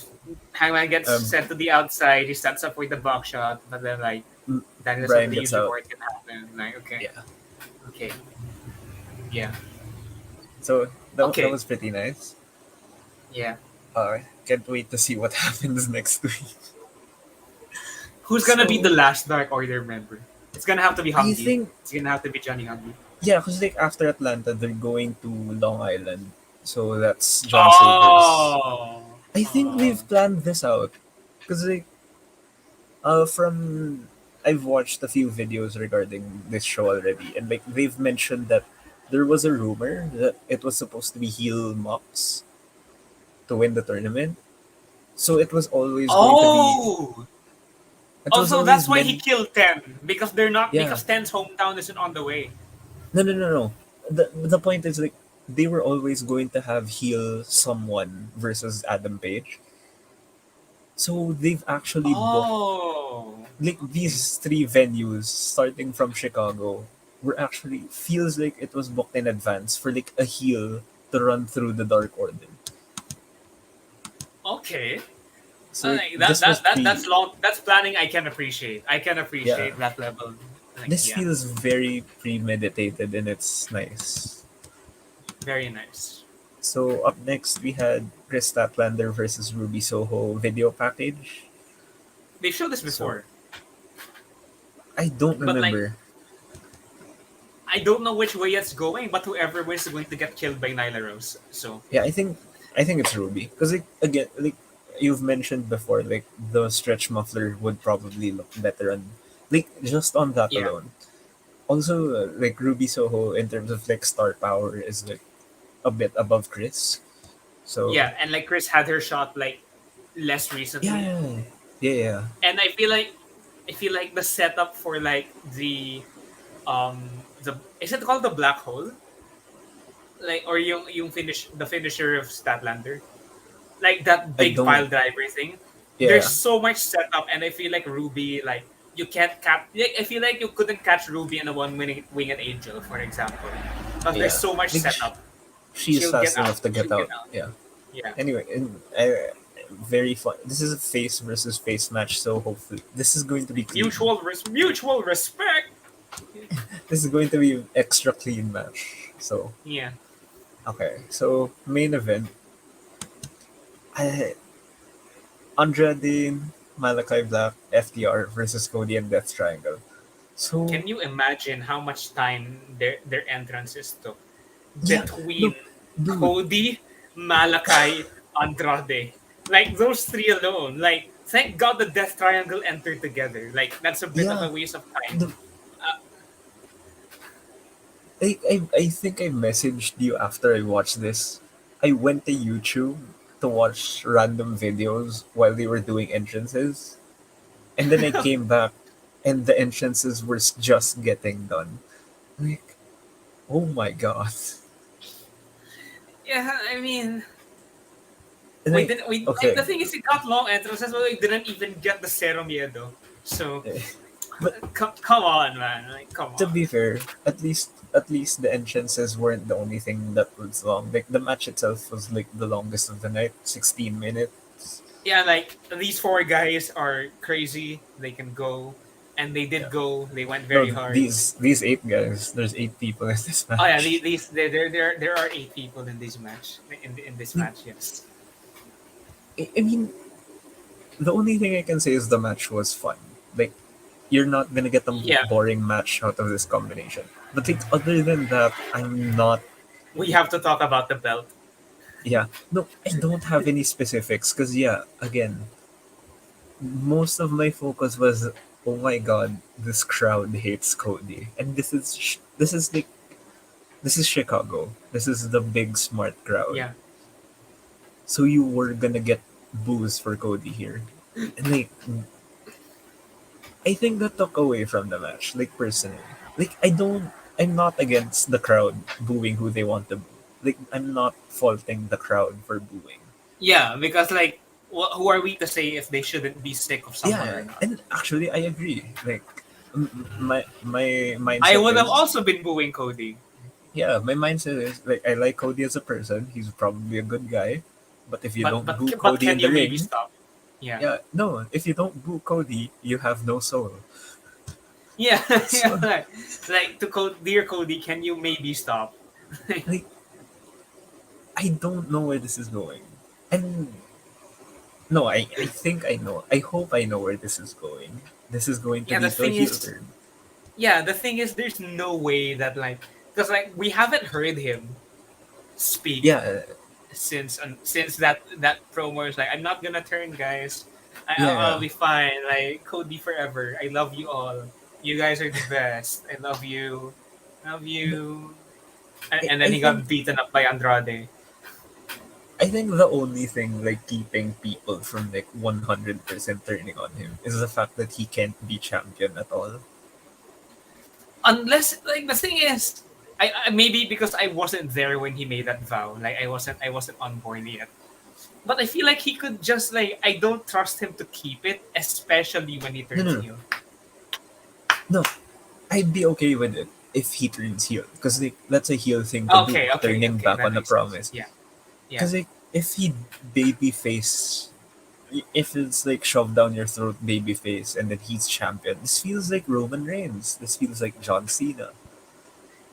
[SPEAKER 2] Hangman gets
[SPEAKER 1] um,
[SPEAKER 2] sent to the outside. He steps up with the box shot, but then like Danielson
[SPEAKER 1] Brian gets
[SPEAKER 2] leaves
[SPEAKER 1] out.
[SPEAKER 2] before it can happen. Like, okay,
[SPEAKER 1] Yeah,
[SPEAKER 2] okay, yeah,
[SPEAKER 1] so that
[SPEAKER 2] okay,
[SPEAKER 1] was pretty nice.
[SPEAKER 2] yeah.
[SPEAKER 1] Can't wait to see what happens next week.
[SPEAKER 2] Who's gonna be the
[SPEAKER 1] So
[SPEAKER 2] last Dark Order member? It's gonna have to be
[SPEAKER 1] I
[SPEAKER 2] Humvee.
[SPEAKER 1] think
[SPEAKER 2] It's gonna have to be Johnny Humvee.
[SPEAKER 1] yeah, because like after Atlanta, they're going to Long Island, so that's John Silver's.
[SPEAKER 2] Oh,
[SPEAKER 1] I think
[SPEAKER 2] oh,
[SPEAKER 1] they've planned this out because like from I've watched a few videos regarding this show already, and like they've mentioned that there was a rumor that it was supposed to be heel Mox to win the tournament. So it was always going to be.
[SPEAKER 2] oh.
[SPEAKER 1] It was
[SPEAKER 2] Also,
[SPEAKER 1] always
[SPEAKER 2] that's why he
[SPEAKER 1] meant.
[SPEAKER 2] killed Ten because they're not
[SPEAKER 1] Yeah.
[SPEAKER 2] because Ten's hometown isn't on the way.
[SPEAKER 1] No. the point is like they were always going to have heel someone versus Adam Page. So they've actually booked
[SPEAKER 2] Oh,
[SPEAKER 1] like
[SPEAKER 2] okay.
[SPEAKER 1] these three venues starting from Chicago were actually feels like it was booked in advance for like a heel to run through the Dark Order.
[SPEAKER 2] Okay.
[SPEAKER 1] So like
[SPEAKER 2] That
[SPEAKER 1] this was
[SPEAKER 2] that's long. That's planning. I can appreciate. I can
[SPEAKER 1] yeah,
[SPEAKER 2] appreciate that level. Like,
[SPEAKER 1] this
[SPEAKER 2] yeah,
[SPEAKER 1] feels very premeditated and it's nice.
[SPEAKER 2] very nice.
[SPEAKER 1] So up next we had Chris Statlander versus Ruby Soho video package.
[SPEAKER 2] They showed this
[SPEAKER 1] So
[SPEAKER 2] before,
[SPEAKER 1] I don't
[SPEAKER 2] but like
[SPEAKER 1] remember.
[SPEAKER 2] I don't know which way it's going. But whoever wins is going to get killed by Nyla Rose. So
[SPEAKER 1] Yeah, I think it's Ruby because like again like you've mentioned before like the stretch muffler would probably look better on like just on that
[SPEAKER 2] yeah,
[SPEAKER 1] alone. Also like Ruby Soho in terms of like star power is like a bit above Chris. So
[SPEAKER 2] yeah, and like Chris had her shot like less
[SPEAKER 1] yeah,
[SPEAKER 2] recently,
[SPEAKER 1] yeah, yeah, yeah.
[SPEAKER 2] and I feel like the setup for like the is it called the black hole, like, or yung finisher of Statlander, like that
[SPEAKER 1] I
[SPEAKER 2] big
[SPEAKER 1] don't.
[SPEAKER 2] pile driver thing. There's
[SPEAKER 1] Yeah,
[SPEAKER 2] so much setup, and I feel like Ruby, like, you can't cap. Like, I feel like you couldn't catch Ruby in a winged angel, for example, because there's
[SPEAKER 1] yeah.
[SPEAKER 2] so much
[SPEAKER 1] Like
[SPEAKER 2] setup.
[SPEAKER 1] she is
[SPEAKER 2] She'll get
[SPEAKER 1] fast
[SPEAKER 2] out.
[SPEAKER 1] enough to
[SPEAKER 2] She'll
[SPEAKER 1] get
[SPEAKER 2] get
[SPEAKER 1] out.
[SPEAKER 2] out.
[SPEAKER 1] Yeah.
[SPEAKER 2] Yeah.
[SPEAKER 1] Anyway, very fun. This is a face versus face match, so hopefully this is going to be clean.
[SPEAKER 2] Mutual respect.
[SPEAKER 1] This is going to be an extra clean match. So
[SPEAKER 2] Yeah.
[SPEAKER 1] okay, so main event, I, Andrade, Malachi Black, FTR versus Cody and Death Triangle. So
[SPEAKER 2] Can you imagine how much time their entrances took
[SPEAKER 1] yeah,
[SPEAKER 2] between
[SPEAKER 1] look, dude,
[SPEAKER 2] Cody, Malachi, Andrade? Like those three alone. Like, thank God the Death Triangle entered together. Like, that's a bit of
[SPEAKER 1] yeah,
[SPEAKER 2] a waste of time.
[SPEAKER 1] the, I think I messaged you after I watched this. I went to YouTube to watch random videos while they were doing entrances, and then I came back, and the entrances were just getting done. Like, oh my god!
[SPEAKER 2] Yeah, I mean,
[SPEAKER 1] And
[SPEAKER 2] we
[SPEAKER 1] I
[SPEAKER 2] didn't. We like
[SPEAKER 1] okay,
[SPEAKER 2] the thing is, we got long entrances, but we didn't even get the Zero Miedo. So,
[SPEAKER 1] but
[SPEAKER 2] come on, man. Like, come
[SPEAKER 1] to
[SPEAKER 2] on.
[SPEAKER 1] be fair, at least the entrances weren't the only thing that was long. Like the match itself was like the longest of the night, 16 minutes.
[SPEAKER 2] Yeah, like these four guys are crazy. They can go, and they did
[SPEAKER 1] Yeah.
[SPEAKER 2] go. They went
[SPEAKER 1] No,
[SPEAKER 2] very hard.
[SPEAKER 1] these eight guys. There's eight people in this
[SPEAKER 2] Oh yeah,
[SPEAKER 1] match.
[SPEAKER 2] there are eight people in this match. In this
[SPEAKER 1] Like,
[SPEAKER 2] match, yes.
[SPEAKER 1] I mean, the only thing I can say is the match was fun. Like, you're not gonna get a
[SPEAKER 2] Yeah,
[SPEAKER 1] boring match out of this combination. But like, other than that, I'm not.
[SPEAKER 2] we have to talk about the belt.
[SPEAKER 1] Yeah, no, I don't have any specifics because yeah, again, most of my focus was, oh my god, this crowd hates Cody, and this is Chicago. This is the big smart crowd.
[SPEAKER 2] Yeah,
[SPEAKER 1] So you were gonna get boos for Cody here, and like I think that took away from the match. Like personally, like I'm not against the crowd booing who they want to boo. Like I'm not faulting the crowd for booing.
[SPEAKER 2] yeah, because like, who are we to say if they shouldn't be sick of someone or
[SPEAKER 1] Yeah,
[SPEAKER 2] not?
[SPEAKER 1] and actually I agree. Like my
[SPEAKER 2] I
[SPEAKER 1] mindset
[SPEAKER 2] would have
[SPEAKER 1] is
[SPEAKER 2] also been booing Cody.
[SPEAKER 1] yeah, my mindset is like I like Cody as a person. He's probably a good guy, but if you
[SPEAKER 2] But
[SPEAKER 1] don't
[SPEAKER 2] but
[SPEAKER 1] boo
[SPEAKER 2] but
[SPEAKER 1] Cody
[SPEAKER 2] can
[SPEAKER 1] in the
[SPEAKER 2] you maybe
[SPEAKER 1] ring,
[SPEAKER 2] stop? Yeah.
[SPEAKER 1] yeah, no, if you don't boo Cody, you have no soul.
[SPEAKER 2] Yeah, yeah.
[SPEAKER 1] So
[SPEAKER 2] Like, to dear Cody, can you maybe stop?
[SPEAKER 1] like I don't know where this is going. And no, I think I know. I hope I know where this is going. This is going to
[SPEAKER 2] Yeah, the
[SPEAKER 1] lead to a
[SPEAKER 2] thing
[SPEAKER 1] heel
[SPEAKER 2] is,
[SPEAKER 1] turn.
[SPEAKER 2] yeah, the thing is, there's no way that, like, because like we haven't heard him speak
[SPEAKER 1] Yeah,
[SPEAKER 2] since that promo is like, I'm not gonna turn, guys. I'll
[SPEAKER 1] yeah.
[SPEAKER 2] be fine. Like, Cody forever. I love you all. You guys are the best. I love you. Love
[SPEAKER 1] No,
[SPEAKER 2] you. And,
[SPEAKER 1] I,
[SPEAKER 2] and then
[SPEAKER 1] I
[SPEAKER 2] he
[SPEAKER 1] think
[SPEAKER 2] got beaten up by Andrade.
[SPEAKER 1] I think the only thing like keeping people from like 100% turning on him is the fact that he can't be champion at all.
[SPEAKER 2] Unless, like, the thing is, I maybe because I wasn't there when he made that vow. Like I wasn't on board yet. But I feel like he could just like I don't trust him to keep it, especially when he
[SPEAKER 1] No,
[SPEAKER 2] turns
[SPEAKER 1] no, no.
[SPEAKER 2] heel.
[SPEAKER 1] No, I'd be okay with it if he turns heel. Because like, that's a heel thing to do,
[SPEAKER 2] Okay, okay,
[SPEAKER 1] turning
[SPEAKER 2] okay.
[SPEAKER 1] back
[SPEAKER 2] That
[SPEAKER 1] on a
[SPEAKER 2] makes sense.
[SPEAKER 1] promise.
[SPEAKER 2] Yeah, yeah,
[SPEAKER 1] Because like, if he babyface, if it's like shoved down your throat babyface and then he's champion, this feels like Roman Reigns. This feels like John Cena.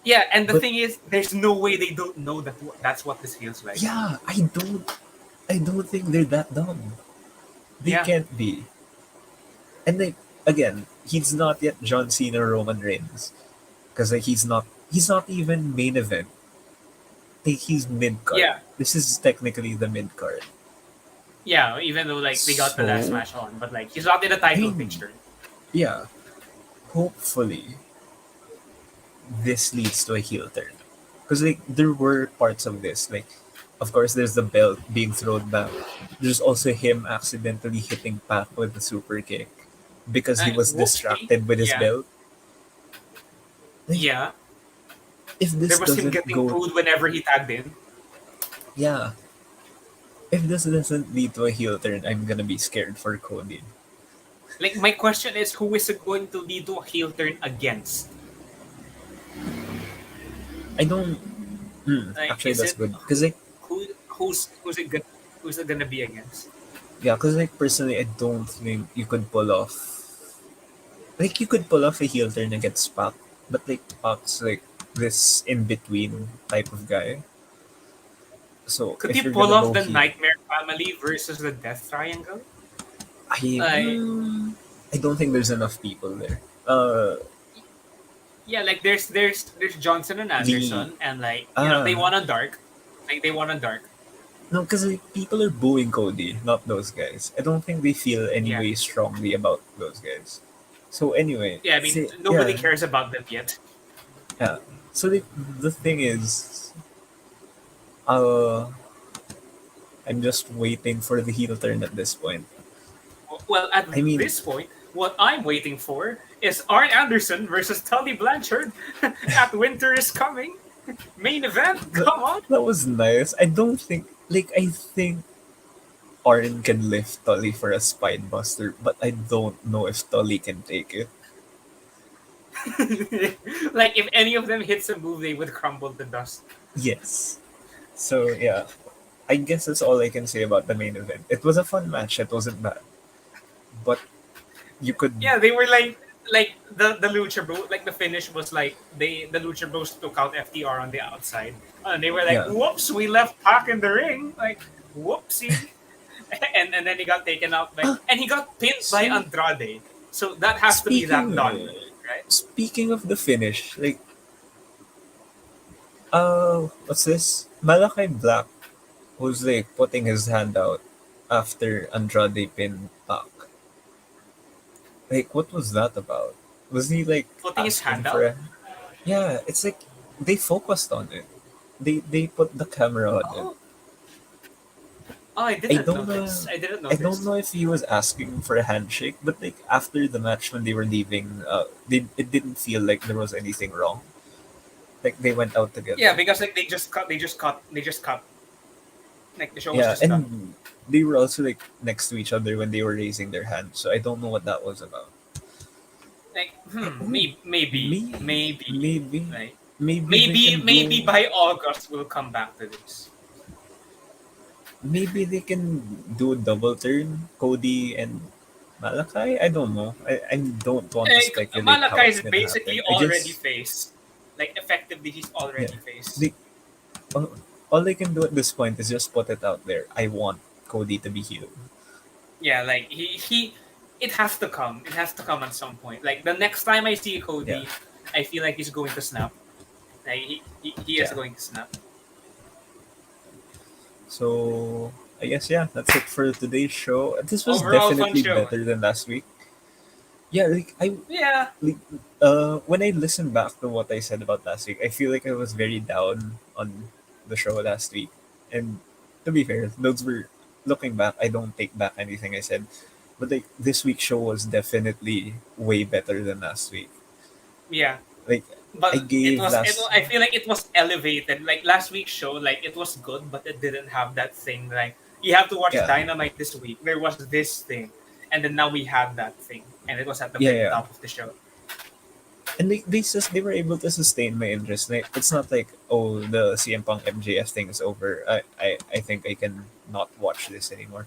[SPEAKER 2] yeah. And the
[SPEAKER 1] But
[SPEAKER 2] thing is, there's no way they don't know that that's what this feels like.
[SPEAKER 1] yeah, I don't think they're that dumb. They
[SPEAKER 2] Yeah,
[SPEAKER 1] can't be. And like, again, he's not yet John Cena or Roman Reigns. Because like, he's not even main event. Like, he's mid card.
[SPEAKER 2] yeah,
[SPEAKER 1] This is technically the mid card.
[SPEAKER 2] yeah. Even though like they got the last
[SPEAKER 1] So,
[SPEAKER 2] match on, but like he's not in the
[SPEAKER 1] I
[SPEAKER 2] title
[SPEAKER 1] mean,
[SPEAKER 2] picture.
[SPEAKER 1] yeah, hopefully this leads to a heel turn. Because like there were parts of this, like of course there's the belt being thrown back. There's also him accidentally hitting Pac with the super kick because he was
[SPEAKER 2] Whoopsie.
[SPEAKER 1] distracted with his
[SPEAKER 2] Yeah,
[SPEAKER 1] belt. Like
[SPEAKER 2] yeah.
[SPEAKER 1] if
[SPEAKER 2] There
[SPEAKER 1] this
[SPEAKER 2] was him
[SPEAKER 1] doesn't
[SPEAKER 2] getting
[SPEAKER 1] go,
[SPEAKER 2] booed whenever he tagged in.
[SPEAKER 1] yeah, if this doesn't lead to a heel turn, I'm gonna be scared for Cody.
[SPEAKER 2] Like my question is, who is it going to lead to a heel turn against?
[SPEAKER 1] I don't.
[SPEAKER 2] Like,
[SPEAKER 1] Actually,
[SPEAKER 2] is
[SPEAKER 1] that's
[SPEAKER 2] it
[SPEAKER 1] good because like
[SPEAKER 2] who's it gonna be against?
[SPEAKER 1] yeah, because like personally, I don't think you could pull off. Like you could pull off a heel turn against Pac, but like Pac's like this in between type of guy. So
[SPEAKER 2] Could
[SPEAKER 1] if
[SPEAKER 2] you
[SPEAKER 1] you're
[SPEAKER 2] pull
[SPEAKER 1] gonna
[SPEAKER 2] off
[SPEAKER 1] go
[SPEAKER 2] the
[SPEAKER 1] heel,
[SPEAKER 2] Nightmare Family versus the Death Triangle?
[SPEAKER 1] I
[SPEAKER 2] Like,
[SPEAKER 1] I don't think there's enough people there.
[SPEAKER 2] yeah, like there's Johnson and
[SPEAKER 1] The
[SPEAKER 2] Anderson, and like they
[SPEAKER 1] ah
[SPEAKER 2] won on Dark, like they won on Dark.
[SPEAKER 1] no, because like, people are booing Cody, not those guys. I don't think they feel any
[SPEAKER 2] Yeah,
[SPEAKER 1] way strongly about those guys. So anyway,
[SPEAKER 2] yeah. I mean, nobody
[SPEAKER 1] yeah,
[SPEAKER 2] cares about them yet.
[SPEAKER 1] yeah. So the thing is, uh, I'm just waiting for the heel turn at this point.
[SPEAKER 2] Well, at
[SPEAKER 1] I mean,
[SPEAKER 2] this point, what I'm waiting for is Arn Anderson versus Tully Blanchard at Winter is Coming main event.
[SPEAKER 1] that,
[SPEAKER 2] Come on.
[SPEAKER 1] that was nice. I don't think, like, I think Arn can lift Tully for a spine buster, but I don't know if Tully can take it.
[SPEAKER 2] Like if any of them hits a move, they would crumble to dust.
[SPEAKER 1] Yes. So, yeah. I guess that's all I can say about the main event. It was a fun match. It wasn't bad. But you could,
[SPEAKER 2] Yeah, they were like the Lucha Bro, like the finish was like the Lucha Bros took out FTR on the outside, and they were like,
[SPEAKER 1] yeah.
[SPEAKER 2] "Whoops, we left Pac in the ring." Like, whoopsie, and then he got taken out by and he got pinned by
[SPEAKER 1] So,
[SPEAKER 2] Andrade. So that has to be that
[SPEAKER 1] speaking,
[SPEAKER 2] done, right?
[SPEAKER 1] speaking of the finish, like, what's this? Malachi Black, who's like putting his hand out after Andrade pinned Pac. Like, what was that about? Was he like
[SPEAKER 2] Putting his
[SPEAKER 1] asking
[SPEAKER 2] hand
[SPEAKER 1] for
[SPEAKER 2] out.
[SPEAKER 1] a? Yeah, it's like they focused on it. They put the camera on it.
[SPEAKER 2] Oh, oh, I
[SPEAKER 1] I
[SPEAKER 2] didn't
[SPEAKER 1] don't
[SPEAKER 2] notice.
[SPEAKER 1] know.
[SPEAKER 2] I didn't
[SPEAKER 1] I don't
[SPEAKER 2] notice.
[SPEAKER 1] know if he was asking for a handshake, but like after the match when they were leaving, it didn't feel like there was anything wrong. Like they went out
[SPEAKER 2] Yeah,
[SPEAKER 1] together.
[SPEAKER 2] because like they just cut. Like the show was
[SPEAKER 1] Yeah,
[SPEAKER 2] just done.
[SPEAKER 1] and they were also like next to each other when they were raising their hands. So I don't know what that was about.
[SPEAKER 2] Like,
[SPEAKER 1] Oh,
[SPEAKER 2] maybe,
[SPEAKER 1] maybe,
[SPEAKER 2] right?
[SPEAKER 1] maybe they
[SPEAKER 2] Maybe by August we'll come back to this.
[SPEAKER 1] can do a double turn, Cody and Malachi. I don't know. I don't want to
[SPEAKER 2] Like,
[SPEAKER 1] speculate how
[SPEAKER 2] Malachi
[SPEAKER 1] it's
[SPEAKER 2] is
[SPEAKER 1] gonna
[SPEAKER 2] basically
[SPEAKER 1] happen.
[SPEAKER 2] already face. Like effectively, he's
[SPEAKER 1] Yeah,
[SPEAKER 2] already face.
[SPEAKER 1] they, all, all they can do at this point is just put it out there. I want Cody to be healed.
[SPEAKER 2] Yeah, like he it has to come. It has to come at some point. Like the next time I see
[SPEAKER 1] Yeah,
[SPEAKER 2] Cody, I feel like he's going to snap. Like he is
[SPEAKER 1] yeah.
[SPEAKER 2] going to snap.
[SPEAKER 1] So I guess yeah, that's it for today's show. This was
[SPEAKER 2] Overall, fun
[SPEAKER 1] definitely
[SPEAKER 2] show.
[SPEAKER 1] better than last week. Yeah, like
[SPEAKER 2] Yeah,
[SPEAKER 1] like when I listen back to what I said about last week, I feel like I was very down on the show last week. And to be fair, those were looking back, I don't take back anything I said. But like this week's show was definitely way better than last week.
[SPEAKER 2] yeah.
[SPEAKER 1] Like I
[SPEAKER 2] But it
[SPEAKER 1] gave
[SPEAKER 2] was it.
[SPEAKER 1] last.
[SPEAKER 2] I feel like it was elevated. Like last week's show, like it was good, but it didn't have that thing. Like you have to watch
[SPEAKER 1] Yeah,
[SPEAKER 2] Dynamite this week. There was this thing, and then now we have that thing, and it was at the
[SPEAKER 1] yeah,
[SPEAKER 2] very
[SPEAKER 1] yeah.
[SPEAKER 2] top of the show.
[SPEAKER 1] And they were able to sustain my interest. Like it's not like, oh, the CM Punk MJF thing is over. I think I can not watch this anymore.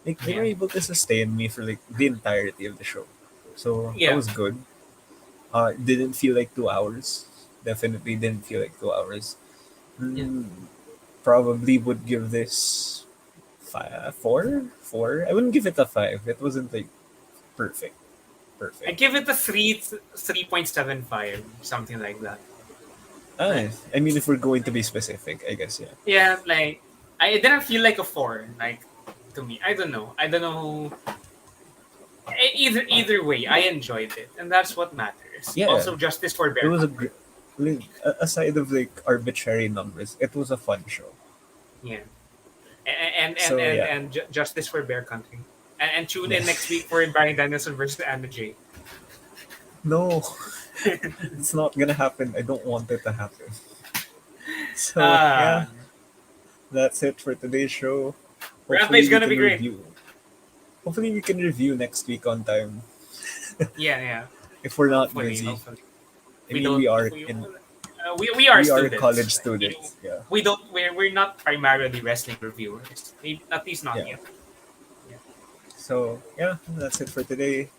[SPEAKER 1] Like they were
[SPEAKER 2] Yeah,
[SPEAKER 1] able to sustain me for like the entirety of the show, so that
[SPEAKER 2] yeah,
[SPEAKER 1] was good. Didn't feel like 2 hours. Definitely didn't feel like 2 hours.
[SPEAKER 2] yeah.
[SPEAKER 1] Mm, probably would give this five, four, four. I wouldn't give it a five. It wasn't like perfect,
[SPEAKER 2] I
[SPEAKER 1] perfect.
[SPEAKER 2] give it a 3.75, something like that.
[SPEAKER 1] Ah,
[SPEAKER 2] Like
[SPEAKER 1] I mean, if we're going to be specific, I guess yeah.
[SPEAKER 2] yeah, like I it didn't feel like a four. Like to me, I don't know. I don't know. Either way, I enjoyed it, and that's what matters.
[SPEAKER 1] Yeah,
[SPEAKER 2] Also, justice for
[SPEAKER 1] it
[SPEAKER 2] Bear
[SPEAKER 1] was a
[SPEAKER 2] Country.
[SPEAKER 1] like, aside of like arbitrary numbers, it was a fun show.
[SPEAKER 2] Yeah, and and
[SPEAKER 1] So
[SPEAKER 2] and
[SPEAKER 1] yeah,
[SPEAKER 2] and justice for Bear Country. And tune
[SPEAKER 1] yeah.
[SPEAKER 2] in next week for Brian Danielson versus Anna Jay.
[SPEAKER 1] No, it's not gonna happen. I don't want it to happen. So yeah,
[SPEAKER 2] uh
[SPEAKER 1] that's it for today's show. Hopefully
[SPEAKER 2] Rampage
[SPEAKER 1] we
[SPEAKER 2] gonna
[SPEAKER 1] can
[SPEAKER 2] be great.
[SPEAKER 1] review. Hopefully we can review next week on time
[SPEAKER 2] Yeah, yeah.
[SPEAKER 1] if we're not
[SPEAKER 2] Hopefully,
[SPEAKER 1] busy.
[SPEAKER 2] hopefully
[SPEAKER 1] I
[SPEAKER 2] we
[SPEAKER 1] mean,
[SPEAKER 2] don't. We are
[SPEAKER 1] we are
[SPEAKER 2] students.
[SPEAKER 1] college students. Yeah,
[SPEAKER 2] We don't. We're not primarily wrestling reviewers. At least not
[SPEAKER 1] yeah.
[SPEAKER 2] yet. Yeah.
[SPEAKER 1] So yeah, that's it for today.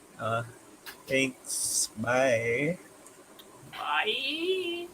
[SPEAKER 1] Thanks. Bye.
[SPEAKER 2] Bye.